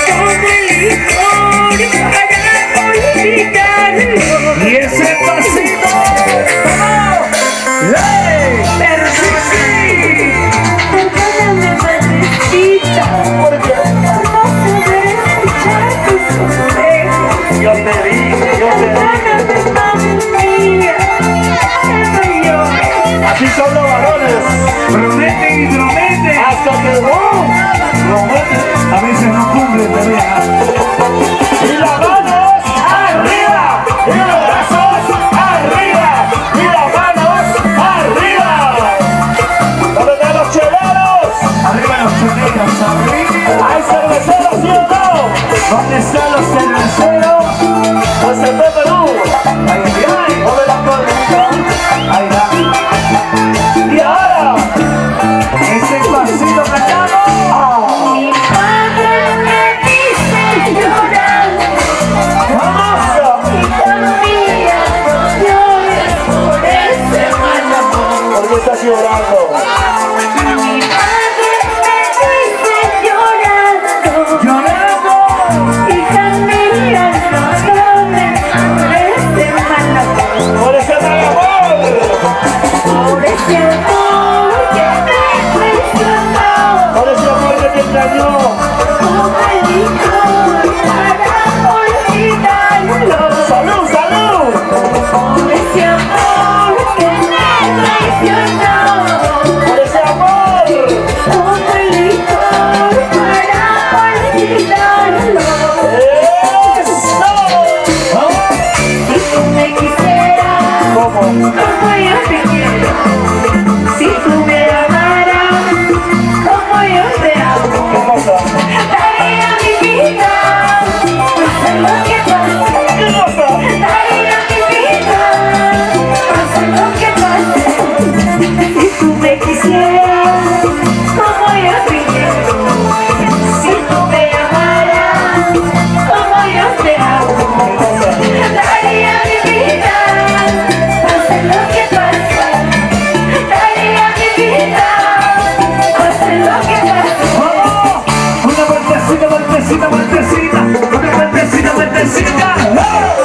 Toma licor para olvidarlo. Y ese pasito. ¡Vamos! ¡Ley! Perdóname, madrecita.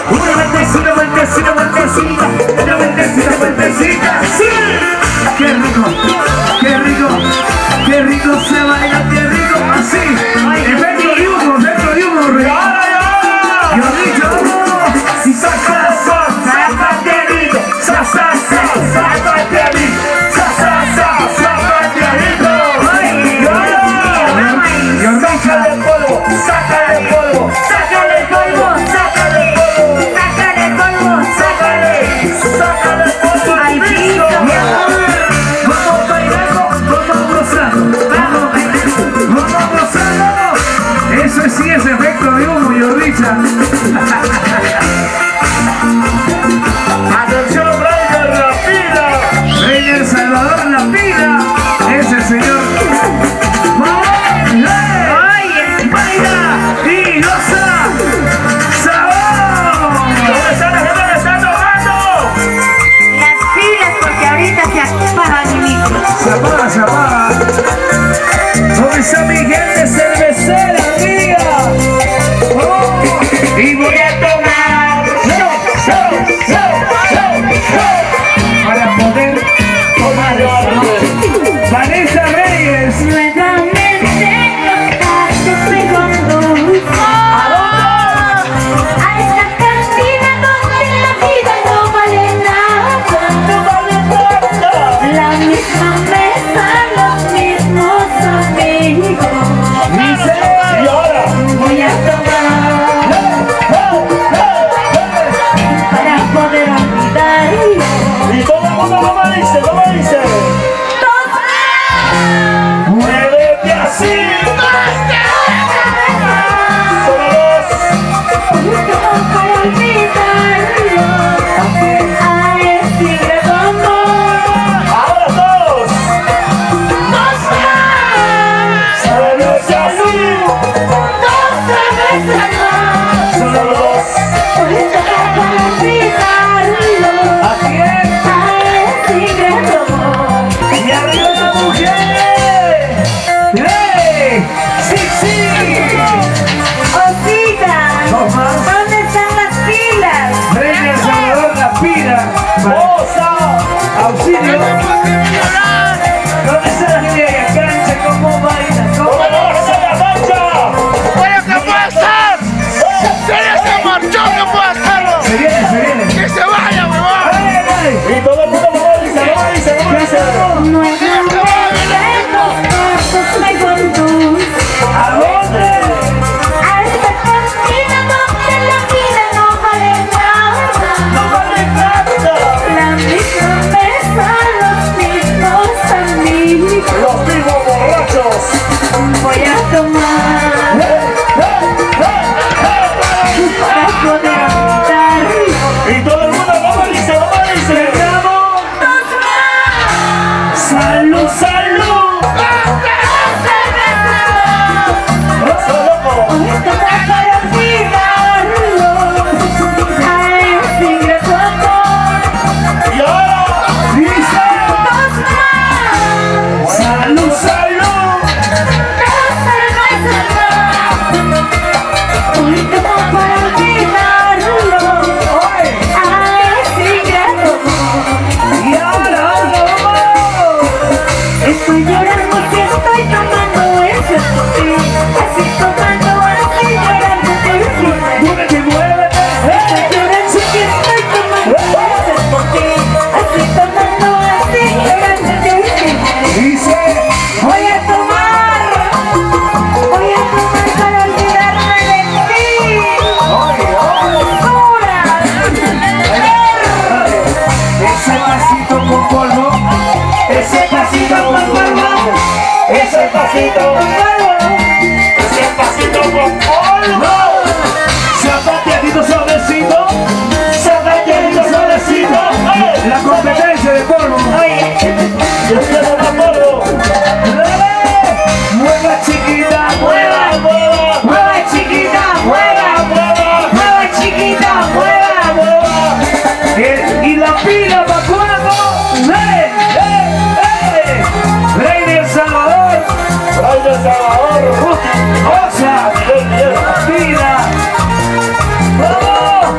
Una vueltecita, vueltecita, vueltecita. Una vueltecita, vueltecita. ¡Sí! ¡Qué rico! ¡Qué rico! ¡Qué rico se baila! ¡Qué rico! Así. Efecto de humo, rey. Yo dicho, si sa, sa, sa, zapateadito. Sa, sa, sa, zapateadito. Sa, sa, sa, zapateadito. Sácale el polvo, sácale el polvo, sácale el polvo, sácale el polvo, sácale el polvo, sácale el polvo al piso. Vamos bailando, vamos gozando, vamos gozando. Eso sí es efecto de humo, Yordicha. Atención, Brian, la pila. Rey El Salvador, la pila. Es el señor. ¡Vamos! ¡Baila! ¡Y goza! ¡Sabor! ¿Dónde está la gente que está tocando? Las pilas porque ahorita se apagan el micro. Se apaga. ¿Dónde está mi gente cervecera, amiga? Oh, y voy a tomar para poder tomar esta noche. Vanessa Reyes. Nuevamente me conduzco a esta cantina donde la vida no vale nada. La misma mesa, los mismos amigos. Y ahora, Voy a tomar para poder olvidar. y todo el mundo, ¿cómo dice? ¿Cómo dice? Muévete así. Solo dos. Para olvidarlo a este gran amor. Ahora todos. Muévete así. Solo dos. Para olvidarlo ¿A quién? a este gran amor. ¡Y arriba la mujer! ¡Hey! ¡Sí, sí! Oigan, Toma. ¿dónde están las pilas? Rey El Salvador, la pila. ¡Osa! Auxilio. ¿Dónde está la gente de la cancha? ¿Cómo baila? ¿Cómo ¡Cómo no vas a la cancha! Oye, ¿qué puede ser? Si ella se marchó, ¿qué puede hacerlo? Se viene, se viene. Que se vaya, huevón. ¡Ay, ay! Y todo el mundo, ¿cómo dice? ¿Cómo dice? ¿Cómo dice? Nuevamente los pasos me conduzco ¿A dónde? a esta cantina donde la vida no vale ¡No nada. vale nada! La misma mesa, los mismos amigos. Los mismos borrachos. Voy a tomar para poder olvidarlo. Y todo el mundo, ¿cómo dice? ¿Cómo dice? ¡Salud, salud! ¡Oso loco! Para olvidarlo a este gran amor. Y ahora, ¡Dice! ¡Salud, salud! ¡Y ahora, vamos! Estoy llorando si estoy tomando eso por ti. Así tomando, así llorando por ti. ¡Muévete, muévete! Estoy llorando si estoy tomando eso por ti. Así tomando, así llorando por ti. Dice, Voy a tomar para olvidarme de ti. Oscura. ese pasito con polvo, ese pasito con polvo, ese pasito con polvo, ese pasito con polvo. zapateadito suavecito, zapateadito suavecito, la competencia de polvo. Yo quiero más polvo. Mueva chiquita, ¡Mueva, mueva! mueva chiquita, mueva, ¡Mueva! mueva chiquita, mueva. Y la pila para cuando, Rey del Salvador, ¡Ay, de Salvador! osa, ¡Qué mierda! pila, vamos.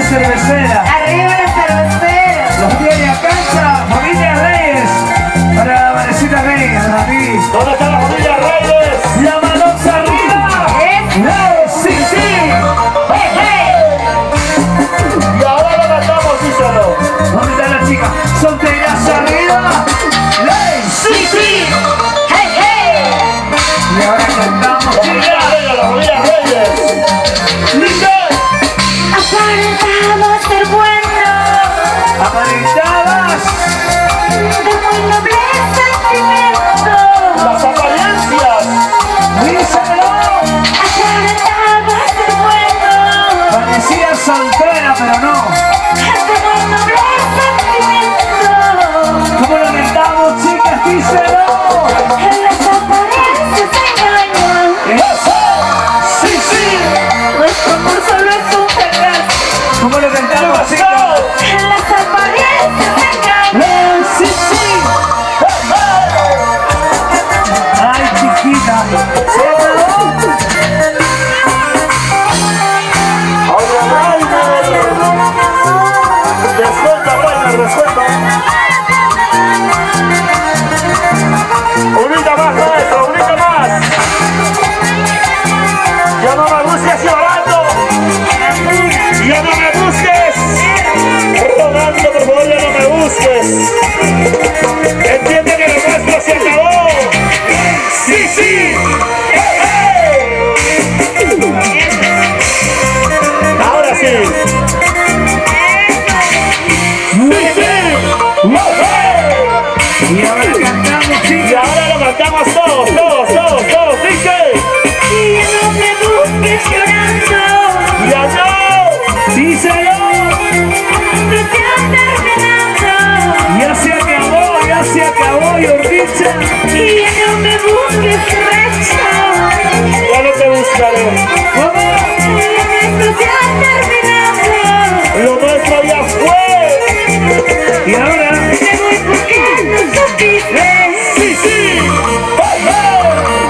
cervecera. Arriba la cervecera. La familia Cancha, familia Reyes. Para Vanesita Reyes, para ti. ¿Dónde está la familia Reyes? La manos arriba. Sí, sí. Hey, hey. Y ahora lo cantamos, díselo. ¿Dónde está la chica? Solteras arriba. Sí, sí. Hey, hey. Y ahora cantamos, La familia chicas. Reyes, la familia Reyes. ¡Listo! Aparentaba ser bueno, Aparentadas. de muy noble sentimiento. Las apariencias. Díselo. Aparentaba ser bueno, Parecía soltera, pero no. de muy noble sentimiento. ¿Cómo lo cantamos, chicas? Díselo. Las apariencias engañan, ¡Eso! ¡Sí, sí! nuestro amor solo es un fracaso. ¿Cómo lo cantamos, chicas? Las apariencias engañan. ¡Sí, sí! ¡Ay, chiquita! ¿Se acabó? Descuento, Rainer, descuento. Unita más, maestro, unita más. Ya no me busques llorando. Ya no me busques. Rogando, por favor, ya no me busques. Entiende que lo nuestro se acabó. Sí, sí. Ahora sí. Y ahora cantamos, Y chicas. ahora lo cantamos todos, todos, todos, todos. Dice. Y ya no me busques llorando, Ya no. Díselo. que se ha terminado. Ya se acabó, Yordicha. Y ya no me busques recho, Ya no te buscaré. ¿Cómo? esto se ha terminado. Lo nuestro ya fue. Y ahora, Me voy porque no supiste sí, sí.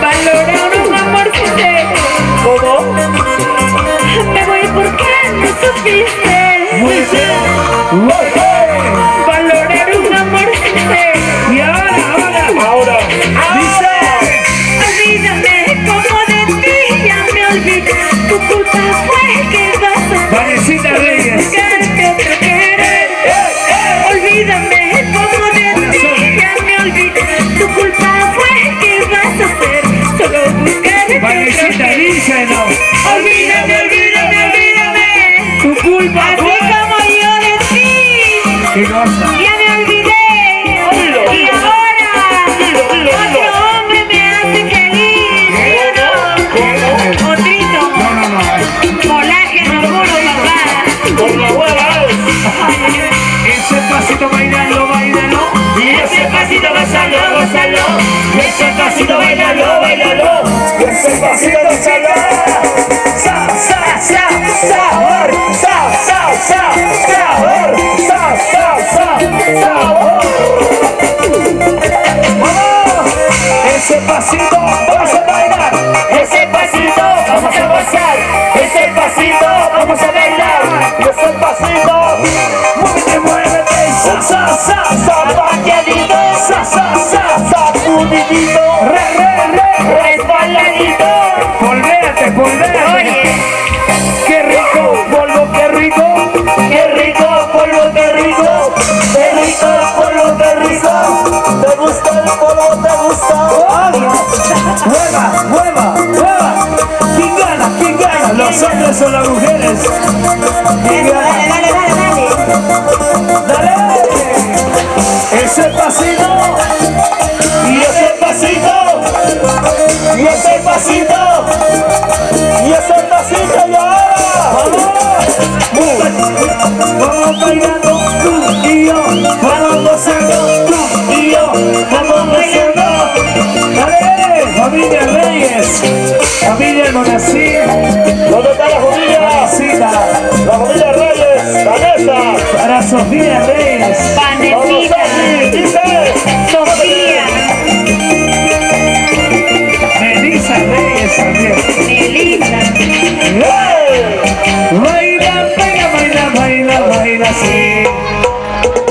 valorar un amor sincero. ¿Cómo? Me voy porque no supiste Muy bien. valorar un amor sincero. Y ahora, Ahora. dice. Olvídame como de ti ya me olvidé. Tu culpa fue que vas a Vanesita Reyes. buscarte otro querer. Olvídame como de ti ya me olvidé. Tu culpa fue que vas a hacer solo buscarte otro Vanesita, querer. díselo. Olvídame, olvídame, olvídame. Tu culpa Así fue. como yo de ti. ¿Qué cosa? Ya me olvidé. Dilo, Y dilo. ahora Dilo, dilo, otro dilo. hombre me hace feliz. Otrito. No. Colágeno puro, papá. Por la hueva es. Ese pasito bailalo, bailalo. Y ese pasito gózalo, gózalo. Y ese pasito bailalo, bailalo. Y ese pasito gózalo. Sa, sa, sa, sabor. Sa, sa, sa, sabor. Sa, sa, sa, sabor. ¡Vamos! Ese pasito, vamos a bailar. Ese pasito vamos a gozar. Ese pasito vamos a bailar. Y ese pasito. Muévete, muévete. Sa, sa, sa, zapateadito. Sa, sa, sa, sacudidito. Resbaladito. Volvéate. Oye, Qué rico, polvo, qué rico. Qué rico, polvo, qué rico. Qué rico, polvo, qué rico. ¿Te gusta el polvo? ¿Te gusta? Mueva. ¿Quién gana? ¿Los hombres o las mujeres? ¿Quién gana? Dale. Ese pasito. Y ese pasito. Y ese pasito. Y ese pasito y ahora. Vamos bailando tú y yo. Vamos gozando tú y yo. Vamos bailando. Dale. Familia Reyes. Familia Monacín. ¿Dónde está la familia? Vanesita. La familia Reyes. Vanessa. Para Sofía Reyes. Vamos, Panecita, Sofi. Dice. Sofía, Melissa Reyes también. Melissa. ¡Hey! Baila, baila, baila, baila. Sí.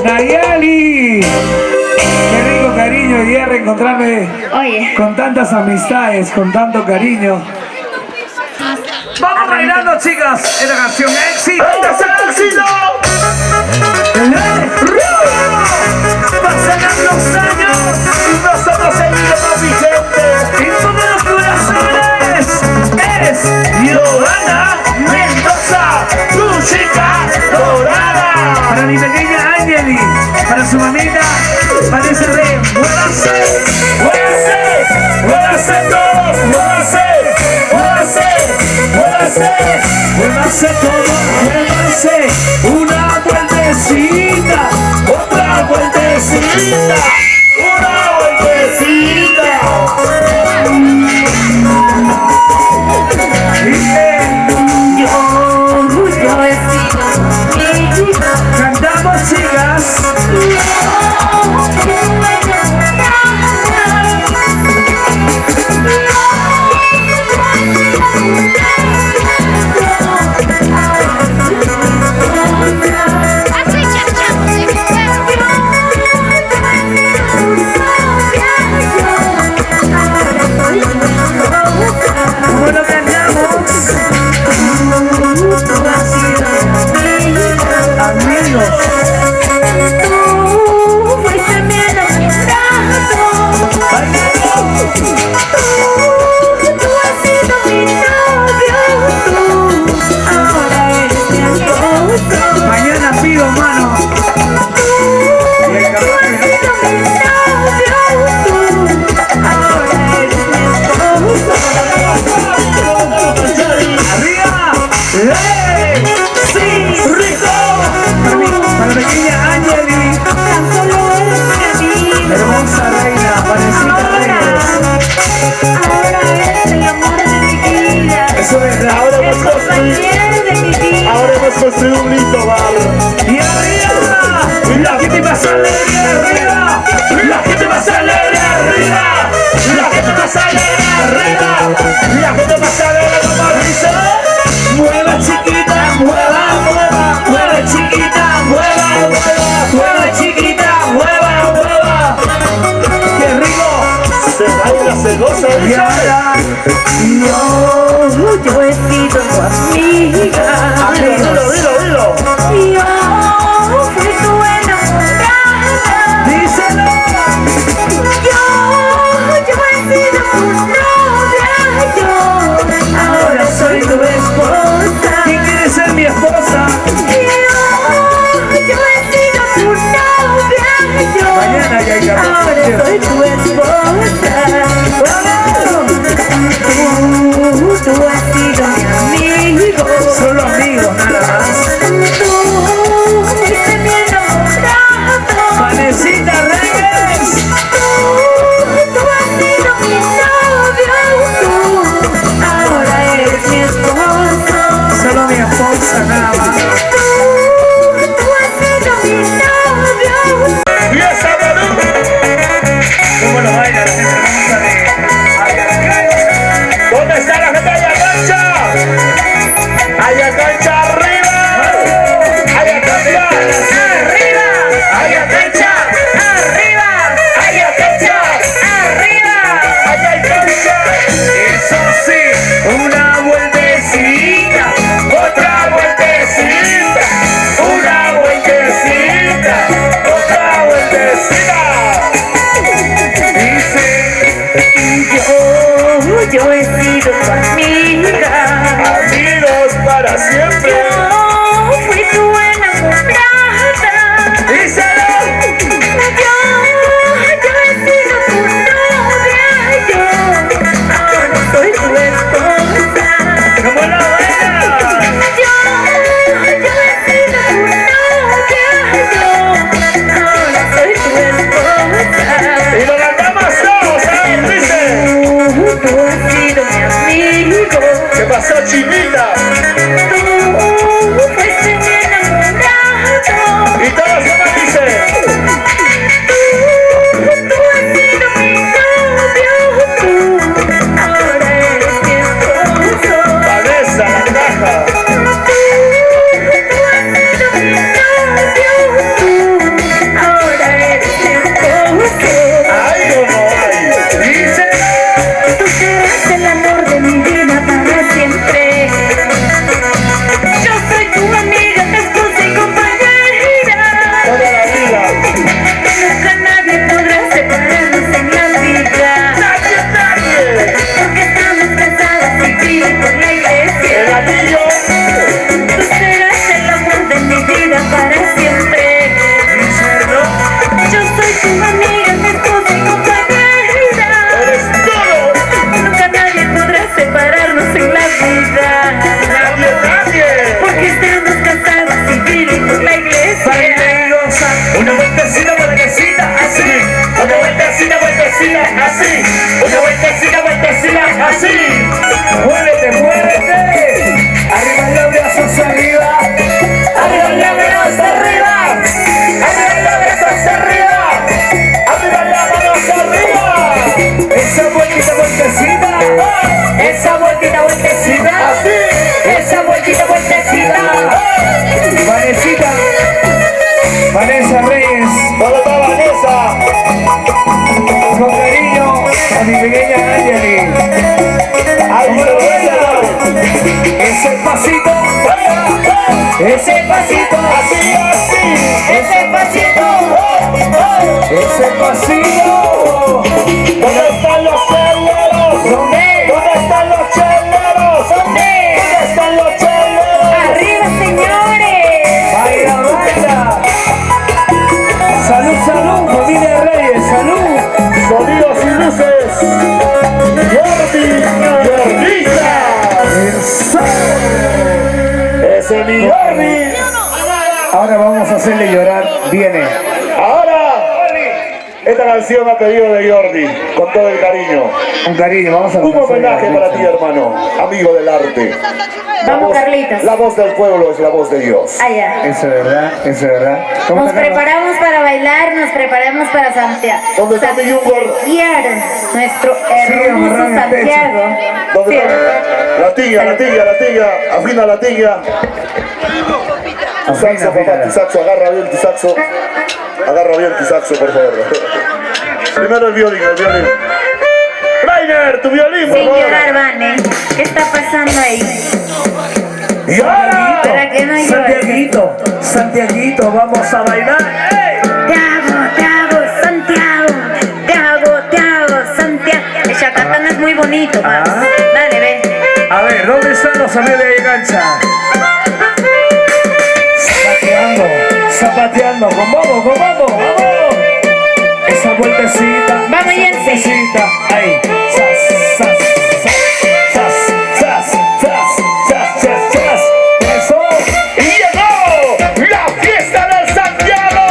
Nayeli. Qué rico cariño hoy día reencontrarme Oye, con tantas amistades, con tanto cariño. Vamos bailando, chicas, esta canción éxito. ¡Este es el éxito! Pasan los años Y nosotros seguimos vigentes. y todos los corazones es Johanna Mendoza, tu chica dorada. para mi pequeña Angeli, para su mamita, Vanessa Rey. ¡Muévase! ¡Muévase! ¡Muévase todos! ¡Muévase! ¡Muévase! ¡Muévase! ¡Muévase todo! ¡Muévase! Una vueltecita, otra vueltecita. ¡Una vueltecita! yo he sido mi vida. Cantamos, chicas. ¿Cómo lo cantamos? Amigos. Tú fuiste mi enamorado. Tú has sido mi novio. Tú ahora eres mi esposo. Mañana pido, mano. Y el Tú has caballo. sido mi novio. Tú ahora eres mi esposo. ¡Arriba! ¡Ey! ¡Sí! ¡Rico! Para mi pequeña Angeli, Tan solo eres mi amigo. hermosa reina, Vanesita Reyes. Ahora eres el amor de mi vida. Eso es la hora El más compañero de mi vida. Ahora hemos construido un lindo bar. ¡Y arriba! ¡La gente más alegre arriba! ¡La gente más alegre arriba! ¡La gente más alegre arriba! ¡La gente más alegre como dice! ¡Mueva, chiquita! ¡Mueva, mueva! ¡Mueva, chiquita! ¡Mueva, mueva! ¡Mueva, chiquita! ¡Mueva, mueva! ¡Qué rico! Se baila, se goza, Y dice. ahora, Yo he sido tu amiga. Dilo, dilo, dilo. Yo fui tu enamorada. díselo. Yo he sido tu novia. Yo ahora soy tu esposa. ¿Quién quiere ser mi esposa? Yo he sido tu novia. Yo Mañana ya hay ahora carnaval. soy tu esposa. Tú has sido mi amigo. Solo amigos, nada más. Tú fuiste mi enamorado. Vanesita Reyes. Tú has sido mi novio. Tú ahora eres mi esposo. Solo mi esposa, nada más. Tú has sido mi novio. ¡Y esa Manu! ¿Cómo lo baila la gente hermosa de Ayacancha? ¿Dónde está la gente de Ayacancha? ¡Ayacancha arriba! ¡Ayacancha arriba! ¡Ayacancha arriba! ¡Ayacancha arriba! ¡Ayacancha! Eso sí, una vueltecita, ¡Otra vueltecita! ¡Una vueltecita! ¡Otra vueltecita! dice. Yo he sido tu amiga. Amigos para siempre. Yo fui tu enamorada. Díselo. Yo he sido tu novia. Yo ahora soy tu esposa. ¿Cómo lo baila? Yo he sido tu novia. Yo ahora soy tu esposa. Y lo cantamos todos, ¿sabes? Dice. Tú has sido mi amigo. ¿Qué pasó, Chinita? Tú fuiste mi enamorado. Y todos, ¿cómo dice? Tú has sido mi novio. Tú ahora eres mi esposo. Vanessa, la caja. Tú has sido mi novio. así. Una vueltecita, así. Muévete, muévete. Arriba los brazos arriba. Arriba la manos arriba. Arriba la brazos arriba. Arriba la manos arriba. Esa vueltita, vueltecita. Esa vueltita, vueltecita. Así. Esa vueltita, vueltecita. Vanesita. Vanessa Reyes. ¿Dónde está Vanessa? Con cariño a mi pequeña Angeli. Ahí se lo Ese pasito. Ese pasito. Así, así. Ese pasito. Ese pasito. ¿Dónde están los cheleros? ¿Dónde? ¿Dónde están los cheleros? ¿Dónde? ¿Dónde están los cheleros? ¡Arriba, señores! Baila, baila. Salud, salud, familia Reyes, salud. Sonidos y luces. Jordi Gordita. Ese es mi Jordi. Ahora vamos a hacerle llorar. Viene. Ahora, esta canción me ha pedido de Jordi, con todo el cariño. Un cariño, vamos a Un homenaje para ti, hermano, amigo del arte. Vamos, Carlitos. La voz del pueblo es la voz de Dios. Allá. Eso es verdad, eso es verdad. ¿Cómo Nos te llamas? preparamos para bailar, nos preparamos para Santiago. ¿Dónde está mi Jungor? Nuestro amarrado hermoso en el pecho. Santiago. ¿Dónde Sí. está? La tiga, afina la tiga. Tu saxo, papá, tu saxo, agarra bien tu saxo. Agarra bien tu saxo, por favor. Primero el violín, Rainer, tu violín, por Sin favor. llorar, Vane. ¿Qué está pasando ahí? Y ahora, Para que no llores. Santiaguito, Santiaguito, vamos a bailar. ¡Ey! Te hago, Santiago. Te hago, Santiago. El chacatán es muy bonito, Max. Ah. Dale, ve. A ver, ¿dónde están los amigos de cancha? Zapateando, vamos. Esa vueltecita. Vamos, Jensi. Vueltecita. Ahí. Zas. Eso. Y llegó la fiesta del Santiago.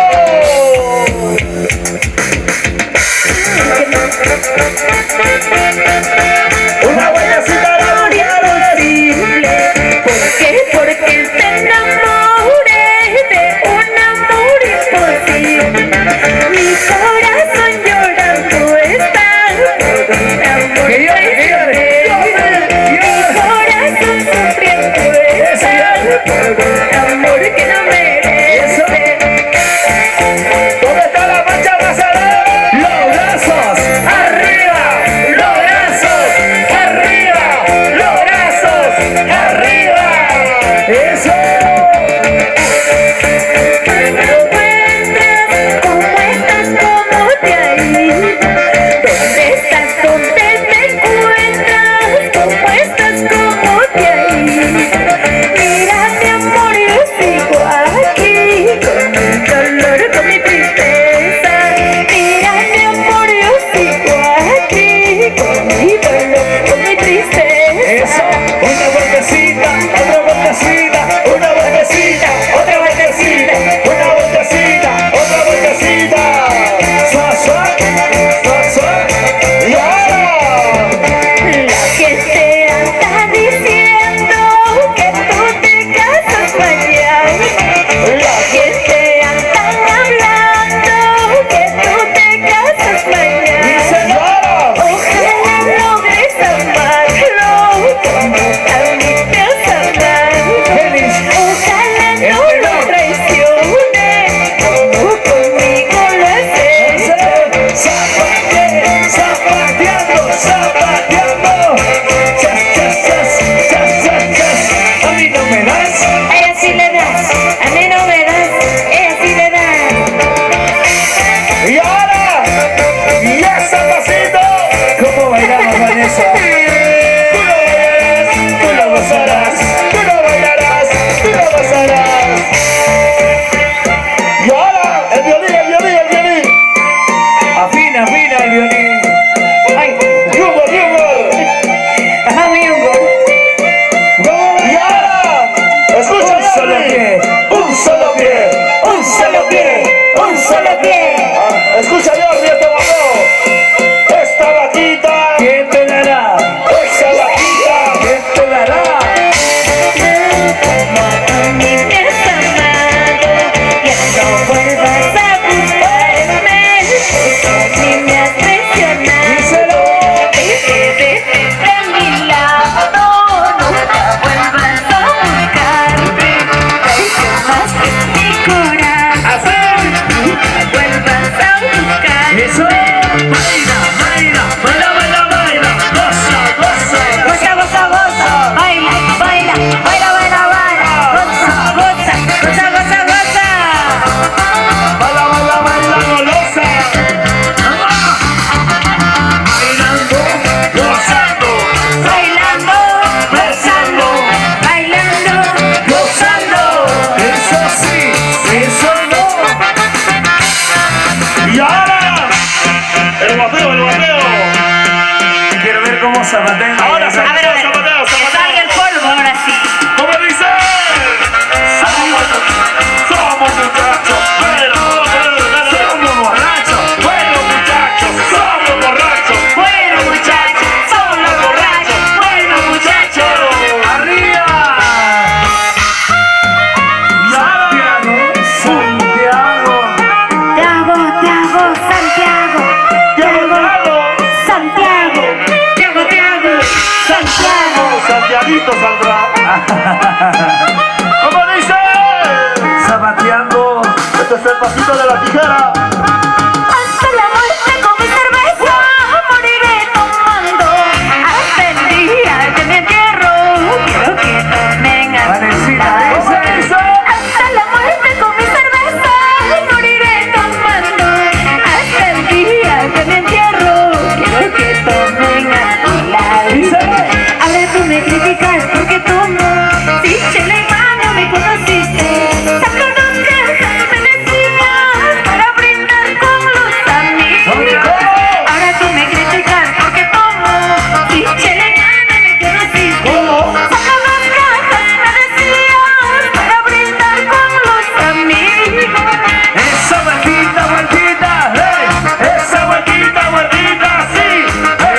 Una vueltecita a las mujeres. ¿Por qué? Porque te enamoré de un amor imposible. Mi corazón llorando está por un amor Que llore. Mi corazón sufriendo está por un amor que no merece. ¿Dónde está la mancha pasarela? Los brazos. Arriba, los brazos, arriba, los brazos, arriba. Eso. ¿Cómo estás? ¿Cómo te ha ido? ¿Dónde estás? ¿Dónde te encuentras? ¿Cómo estás? ¿Cómo te ha ido? Mira, mi amor, yo sigo aquí con mi dolor, con mi tristeza. Mira, mi amor, yo sigo aquí con mi dolor, con mi tristeza. Eso. Una vueltecita, otra vueltecita. Una vueltecita, otra vueltecita, una vueltecita, otra vueltecita. Y ahora, La gente anda diciendo que tú te casas mañana. La gente anda hablando que tú te casas mañana. Ojalá logres amarlo como a mí te has amado. Ojalá no lo traiciones como conmigo lo has hecho. Zapateando. A mí no me das. Ella sí le das, a mí no me das, ella sí le da. y ahora, y ese pasito. ¿Cómo bailamos, Vanessa? Tú lo gozarás, tú lo bailarás, tú lo gozarás. Y ahora, el violín. Afina el violín. Ay, Jungor. vamos, Hugo. Y ahora, escucha, Un solo Jordi. pie. Un solo pie. Un solo pie. Escucha, Jordi, este bombeo. Esta el pasito de la tijera. Hasta la muerte con mi cerveza moriré tomando. Hasta el día de mi entierro quiero que tomen Vanesita, hasta esa. la muerte con mi cerveza moriré tomando. Hasta el día de mi entierro quiero que tomen Dice. Ahora tú me criticas porque tomo. Si chela y mano me conociste. Saco dos cajas, me decías para brindar con los amigos. Ahora tú me criticas porque tomo. Si chela y mano me conociste. Saco dos cajas, me decías para brindar con los amigos. Esa vueltita, vueltita, hey. Esa vueltita, vueltita, sí.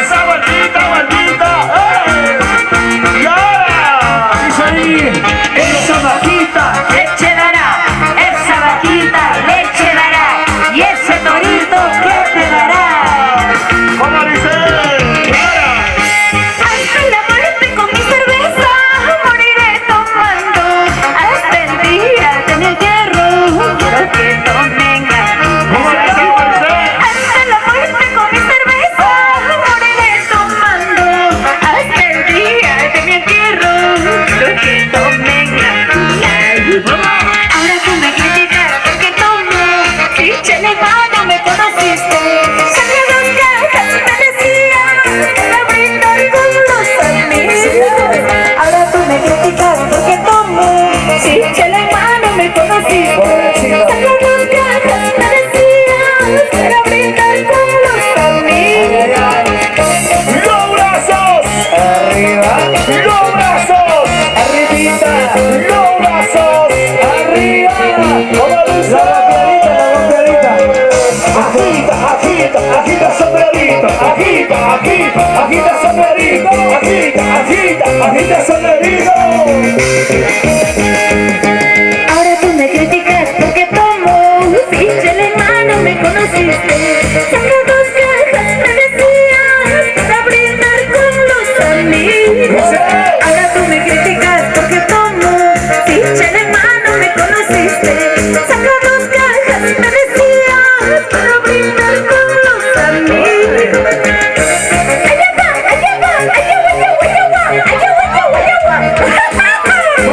Esa vueltita, vueltita, hey. Y ahora, dice ahí, esa vaquita. Leche dará, esa vaquita leche dará. Y ese torito que te dará. ¿Cómo dice? Clara. Hasta la muerte con mi cerveza moriré tomando. Hasta el día de mi entierro quiero que tomen ¿Cómo dice? ¿Cómo dice? Hasta la muerte con mi cerveza moriré tomando. Hasta el día de mi entierro quiero que tomen Ahora tú me criticas porque tomo. Si chela y mano me conociste. Saqué dos cajas, me decías para brindar con los amigos. Ahora tú me criticas porque tomo. Si chela y mano me conociste. Saqué dos cajas, me decías para brindar con los amigos. ¡Los brazos! Arriba, ¡Los brazos! arribita, ¡Los brazos! arriba. ¿Cómo dice? La bombeadita, la bombeadita. Agita, agita, agita sombrerito. Agita, agita, agita sombrerito. Agita, agita, agita sombrerito. Ahora tú me criticas porque tomo. Si chela y mano me conociste. Saco dos cajas, me decías para brindar con los amigos. Ahora tú me criticas porque tomo. Si chela y mano me conociste. Saco dos cajas, me decías para brindar con los amigos. Allá va, allá va, allá va, allá va,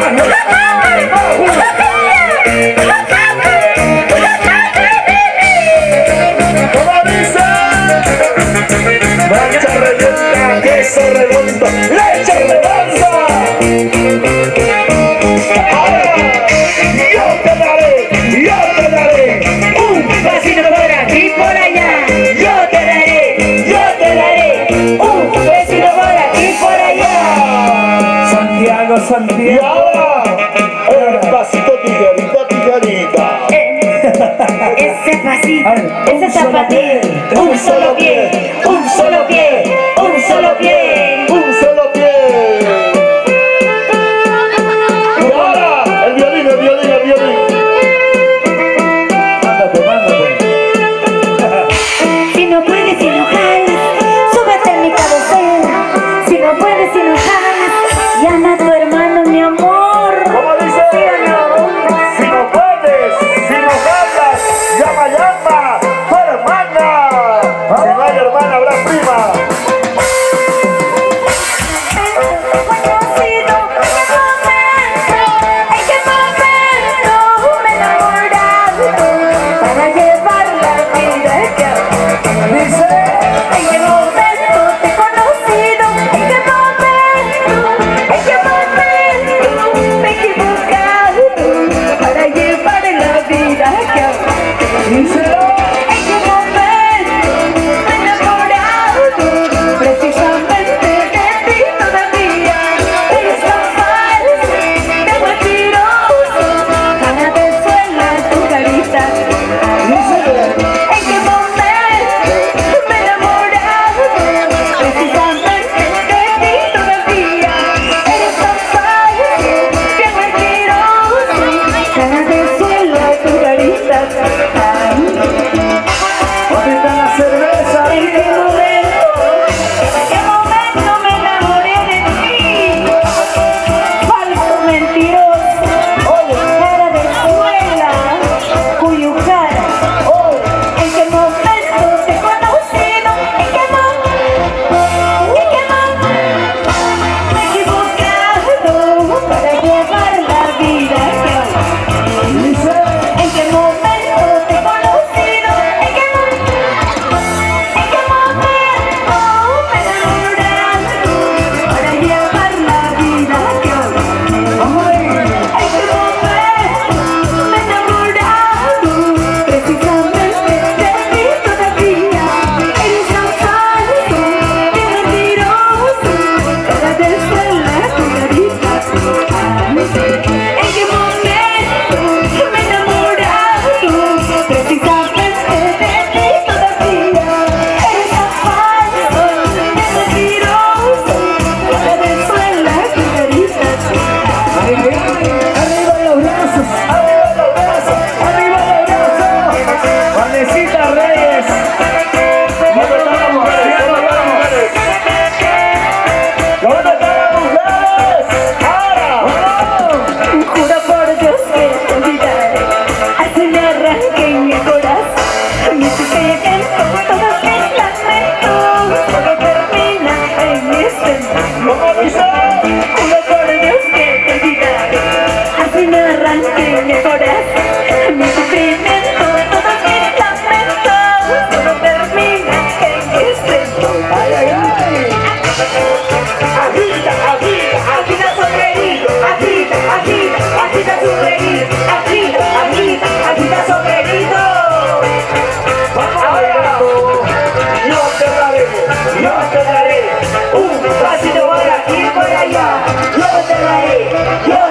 allá va, allá va, allá va. ¿Cómo dice? Mancha redonda, queso redondo, leche redonda. Ahora, yo te daré un Pasito por aquí y por allá, yo te daré un besito por aquí y por allá. Santiago, y Santiago. ahora el pasito tijerita, tijerita. Ese pasito, Ay, ese zapatín, un solo pie, un solo pie, un solo pie. Un solo pie. Y ahora el violín, el violín, el violín. Mándate, mándate. Si no puedes y no jalas, súbete a mi cabecera. Si no puedes y no jalas, llama a tu hermano, mi amor. ¿Cómo dice? ¿Sí o no? Si no puedes, si no hablas, llama, llama, tu hermana. Si no hay y me arranqué mi corazón, mi sufrimiento, todos mis lamentos, solo terminan en este dolor. Ay, ay, ay. Agita, agita, agita sobre herido, agita, agita, agita sobre herido, agita, agita, agita sobre herido. Ahora, yo te daré un pasito por aquí y por allá. Yo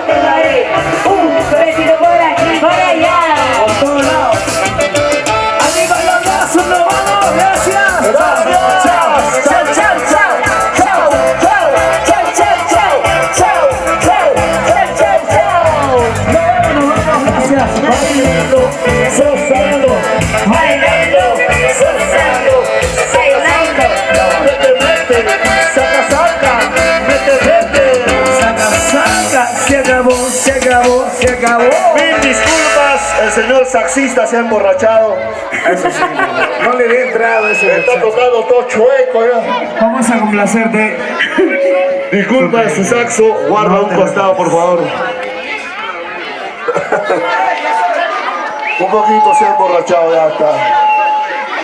te daré un besito por aquí y por allá. Por todos lados. Arriba los brazos, nos vamos. Gracias. Gracias. Chao, chao, chao, chao, chao, chao, chao, chao, chao, chao, chao, chao. Gracias. Bailando, gozando, bailando, gozando, Bailando. mete, saca, saca, mete. Saca, saca. Se acabó, se acabó, se acabó. Mil disculpas, el señor saxista se ha emborrachado. Eso sí. No le dé entrada a ese Está muchacho. tocando todo chueco ya. Vamos a complacerte. Disculpa su saxo, guarda un costado por favor. Un poquito se ha emborrachado ya está.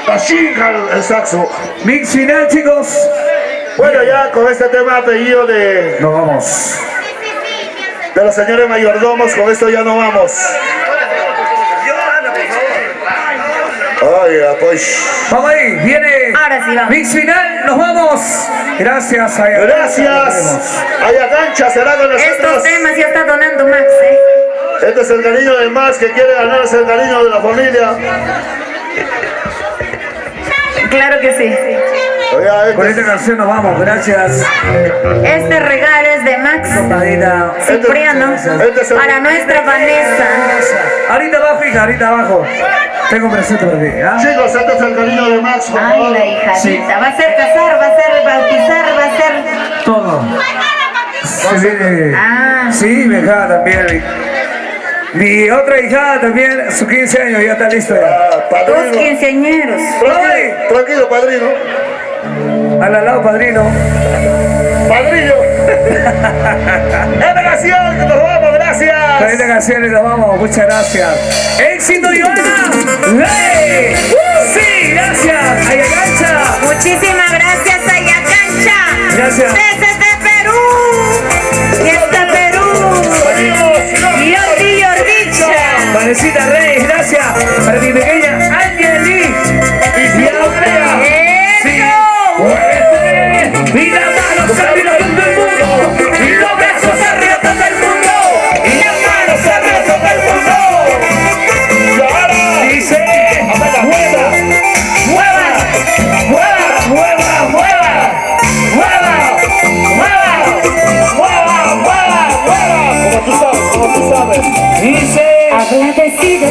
La chinga el saxo. Mix final, chicos. Bueno, ya con este tema apellido de Nos vamos. los señores mayordomos, con esto ya no vamos. Ay, pues. Vamos ahí, viene. Ahora sí, vamos. Mix final, nos vamos. Gracias, Ayacancha. Gracias. Ayacancha será con Estos nosotros. temas ya está donando Max, Este es el cariño de Max que quiere ganarse el cariño de la familia. Claro que sí. Oiga, Con este esta canción nos vamos, gracias. Este regalo es de Max Padita. Cipriano este es el- para nuestra Vanessa. Ahorita abajo, hija, ahorita abajo. Tengo un presente para ti. ¿Ah? Chicos, este es el cariño de Max, por Ay, favor. la hijadita. Va a ser casar, va a ser bautizar, va a ser... Todo. Se viene. Ah. Sí, mi hija también. Mi otra hija también, sus 15 años, ya está listo ya. Ah, Dos padrino. quinceañeros. Tranquilo, tranquilo, padrino. Al lado, padrino. Padrino. Esta canción, nos vamos, Con gracias. esta canción y nos vamos, muchas gracias. ¡Éxito, Ivana! ¡Hey! ¡Sí, gracias! ¡Ayacancha! Muchísimas gracias, Ayacancha. Gracias. Desde Perú. Y hasta Perú. Y Jordi Jordicha. Vanesita Reyes, gracias. Para mi pequeña Angeli. Y Andrea. Sí. Muévete. Y las manos arriba todo el mundo. Y los brazos arriba todo el mundo. Y las manos arriba todo el mundo. Y ahora, Dice, mueva, mueva, mueva, mueva, mueva, mueva, mueva, mueva, mueva. como tú sabes, Dice, Agradecido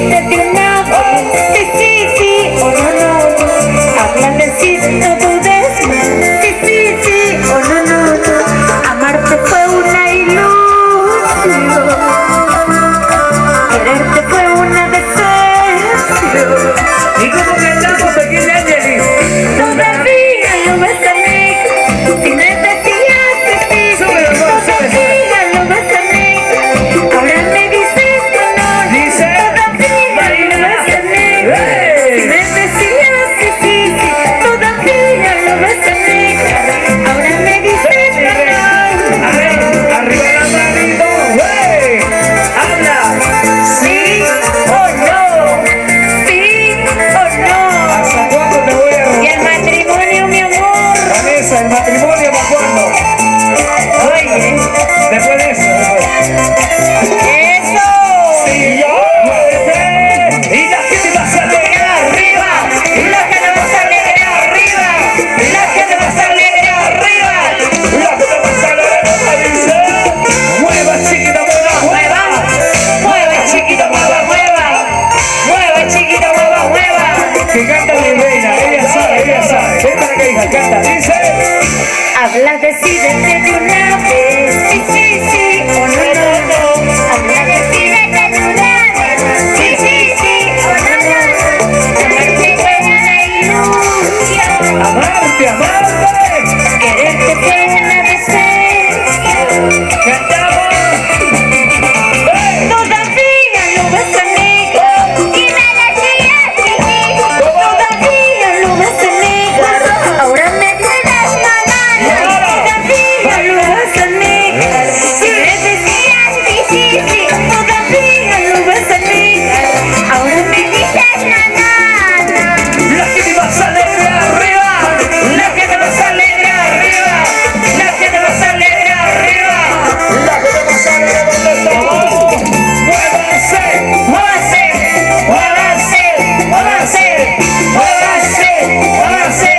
Todavía lo vas a negar. Ahora me dices na na na. La gente más alegre arriba. La gente más alegre arriba. La gente más alegre arriba. La gente más alegre, ¿dónde estamos? Muévanse, muévanse, muévanse, muévanse, muévanse, muévanse.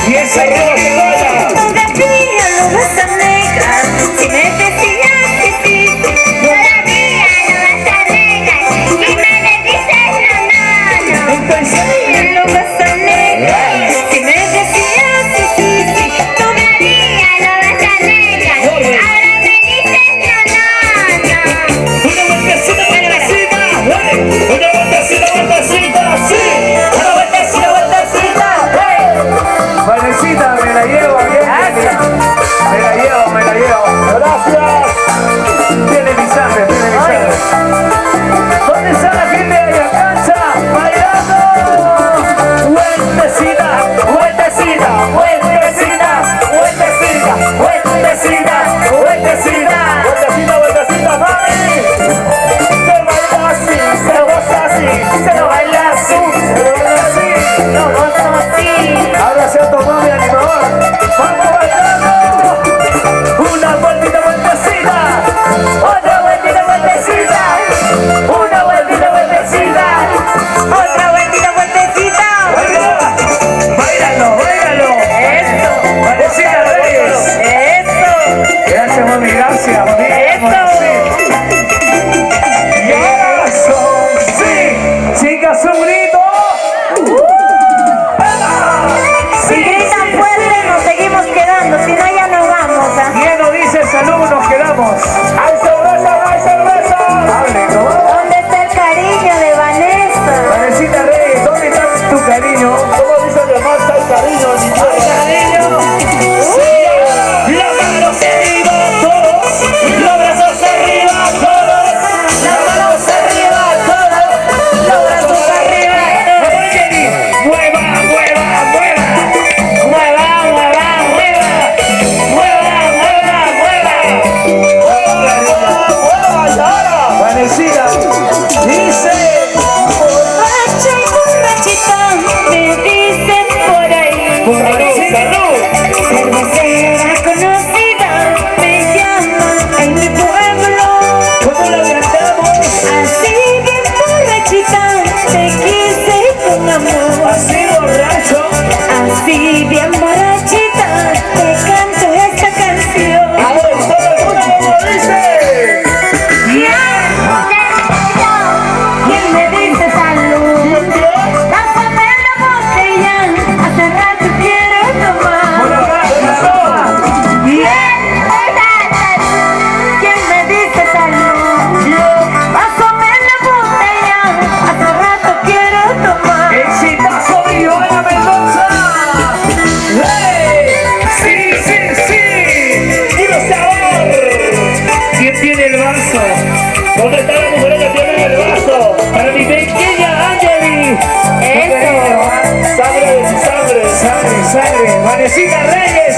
Y ese ritmo se baila. Todavía lo vas a negar. Si me decías que sí. Todavía lo vas a negar. Si me dices no, no, no. Todavía lo vas a negar. Si me decías que sí, sí. Todavía lo vas a negar. Ahora me dices no, no, no. Una vueltecita, vueltecita. Una vueltecita, vueltecita. Sí. Una vueltecita, vueltecita. Vanesita, me la llevo, bien. Me la llevo. Gracias. Tiene mi sangre, tiene mi sangre. ¿Dónde está la gente de Ayacancha? Bailando. Vueltecita, vueltecita, vueltecita, vueltecita, vueltecita, vueltecita. Vueltecita, vueltecita, mami. Se baila así, se goza así, se baila así, se baila así. Lo gozo así. Ahora se ha tomado mi animador. ¡Vamos bailando! Una vueltita, vueltecita. Otra vueltita, vueltecita. Una vueltita, vueltecita. Otra vueltita, vueltecita. Báilalo, báilalo. Eso. Vanesita Reyes. Eso. Gracias, mami, gracias. Mami. Eso. Y eso, sí. Chicas, un grito. Si gritan fuerte nos seguimos quedando, si no ya nos vamos. ¿Quién nos dice salud? Nos quedamos. ¡Hay cerveza, no hay cerveza! Hable, ¿no? ¿Dónde está el cariño de Vanessa? Vanesita Reyes, ¿dónde está tu cariño? ¿Cómo dice mi mamá? Está el cariño en mi tierra. Cariño. Sí. Las manos arriba todos. Los brazos arriba todos. Las manos arriba todos. Los brazos arriba todos. Mueva, mueva, mueva. Mueva, mueva, mueva. Mueva, mueva, mueva. Vanesita dice. Borracha y borrachita, me dicen por ahí. Salud, salud. Cervecera conocida, me llaman en mi pueblo. ¿Cómo la cantamos? Así bien borrachita, te quise con amor. Así borracho. Así bien borrachita, te canto esta canción. A ver, todo el mundo como dice. ¿Quién me dice salud? Pásame la botella, hace rato quiero tomar. ¿Quién me dice salud? Pásame la botella, hace rato quiero tomar. ¡Exitazo de Joana Mendoza! ¡Hey! ¡Sí, sí, sí! ¡Puro sabor! ¿Quién tiene el vaso? ¿Dónde está la mujer que tiene el vaso? Para mi pequeña Angeli. Eso. Sangre de su sangre. Sangre, sangre. Vanesita Reyes.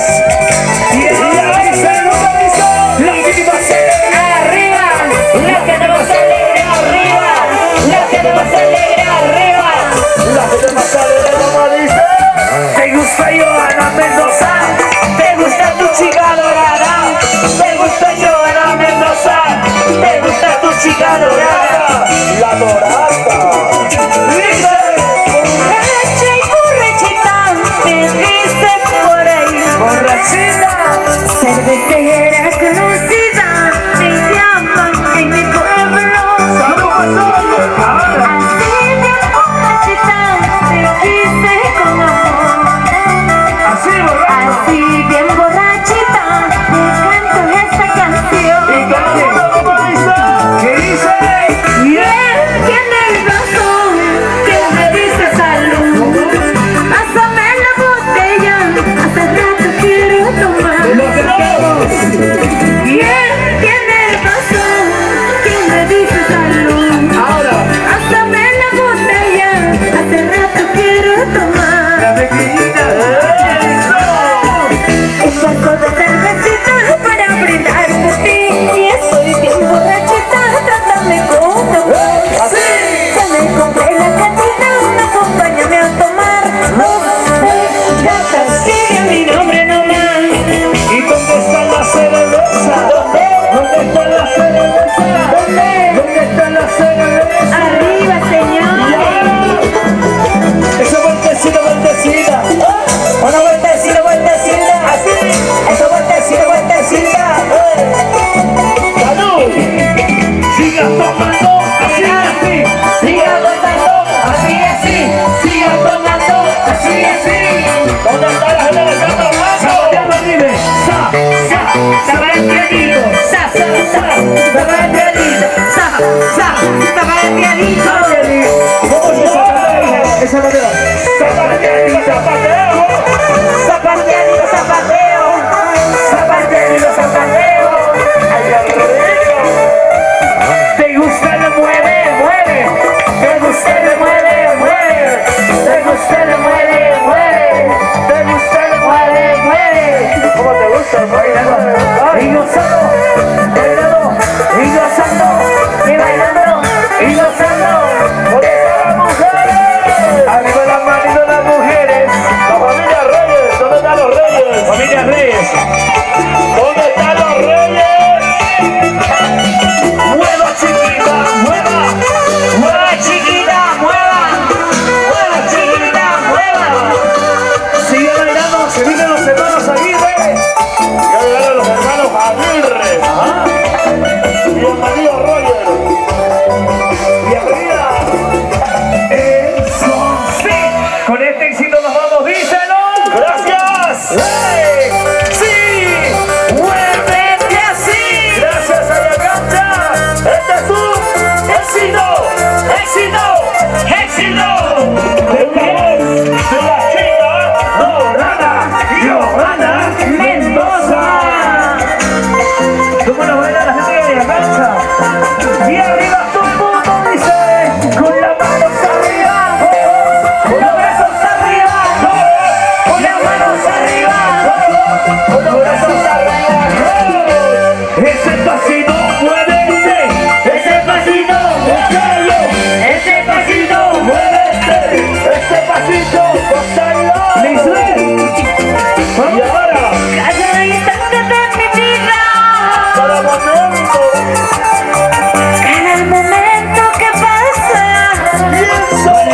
Y ahora dice, no dice. La última Arriba, la que te vas a alegre arriba, la que te vas a alegre arriba. La gente más alegre, como dice. ¿Te gusta Joana Mendoza? ¿Te gusta tu chica dorada? ¿Te gusta Joana Mendoza? ¿Te gusta tu chica dorada? La dorada. Dice. Borracha y borrachita, me dicen por ahí. Borracha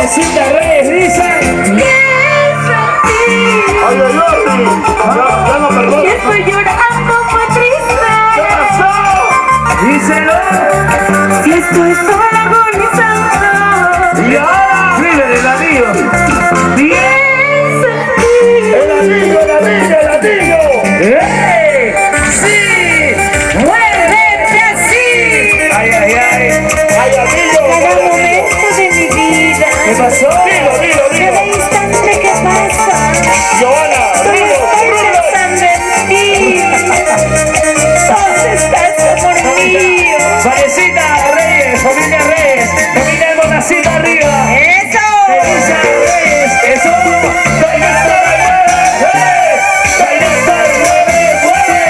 Vanesita Reyes dice. Ay, Jordi. Ya no perdón. Estoy llorando muy triste. ¿Qué pasó? Díselo. Si estoy sola agonizando. Y ahora vive del amigo. Pienso en ti. El anillo, el anillo, el anillo. ¡Ey! ¡Sí! ¡Muévete así! ¡Ay, ay, ay! Ay, anillo. Cada momento de mi vida. ¿Qué pasó? Dilo, dilo, Cada dilo. instante que pasa. Joana, Solo dilo. estoy pensando en ti. ¿Dónde estás, amor mío? Vanesita Reyes, familia Reyes, familia Monacita arriba. ¡Eso! Elisa Reyes, eso. Baila hasta el mueve, baila hasta el mueve, mueve.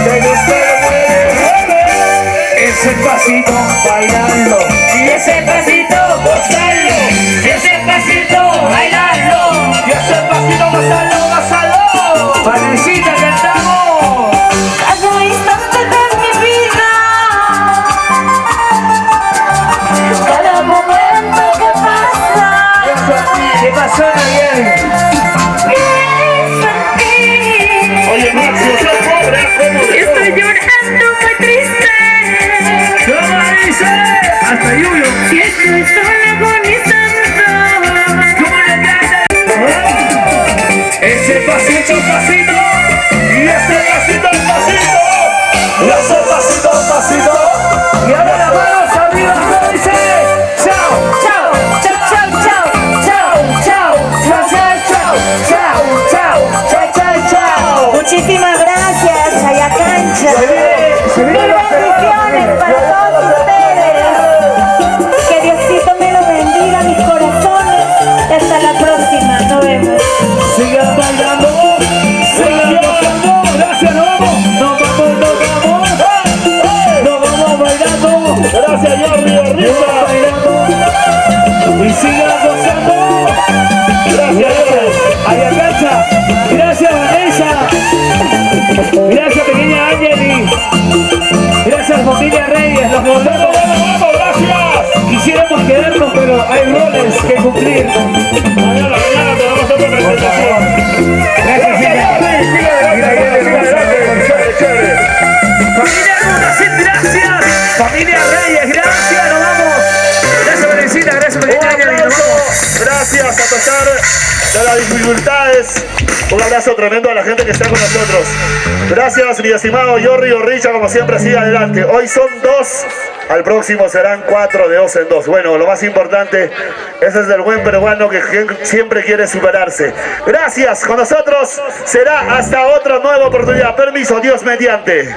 Baila hasta el mueve, mueve. Ese pasito bailando y ese pasito gozando. Ese pasito bailando Y ese pasito, gozalo, gozalo. Vanesita cantamos. Cada instante de mi vida. Cada momento que pasa. ¿Qué pasó, Daniel? Pienso en ti. Oye, Maxi, usted es pobre, ¿cómo? Estoy llorando muy triste. ¿Cómo dice? Hasta lluvia. Si estoy sola agonizando. ¿Cómo le canta? Ese pasito, pasito. Y ese pasito, pasito. Y ese pasito, pasito. Y ahora las manos arriba, ¿cómo dice? Chao, chao, chao, chao, chao, chao, chao, chao, chao, chao, chao, chao, chao, chao. Muchísimas gracias, Ayacancha. Se viene Mil la bendiciones para todos ustedes. Que Diosito me lo bendiga mis corazones. Y hasta la próxima. Nos vemos. sigan bailando, sigan gozando. Gracias, nos vamos, nos vamos, nos vamos. Nos vamos bailando. Gracias, Jordi, Sigan arriba. bailando y sigan gozando. Gracias, Jordi. Ayacancha, gracias Vanessa, gracias pequeña Angeli, gracias familia Reyes, los volvemos. Vamos, gracias. Quisiéramos quedarnos, pero hay roles que cumplir. Mañana tenemos otra presentación. Gracias, Chévere. familia Monacit, gracias, familia Reyes, gracias, nos vamos. Gracias Vanesita, gracias pequeña Angeli, nos vamos. Gracias a pesar de las dificultades. Un abrazo tremendo a la gente que está con nosotros. Gracias, mi estimado Jordi Orricha, como siempre, sigue adelante. Hoy son 2, al próximo serán 4, de 2 en 2. Bueno, lo más importante, ese es del buen peruano que siempre quiere superarse. Gracias, con nosotros será hasta otra nueva oportunidad. Permiso, Dios mediante.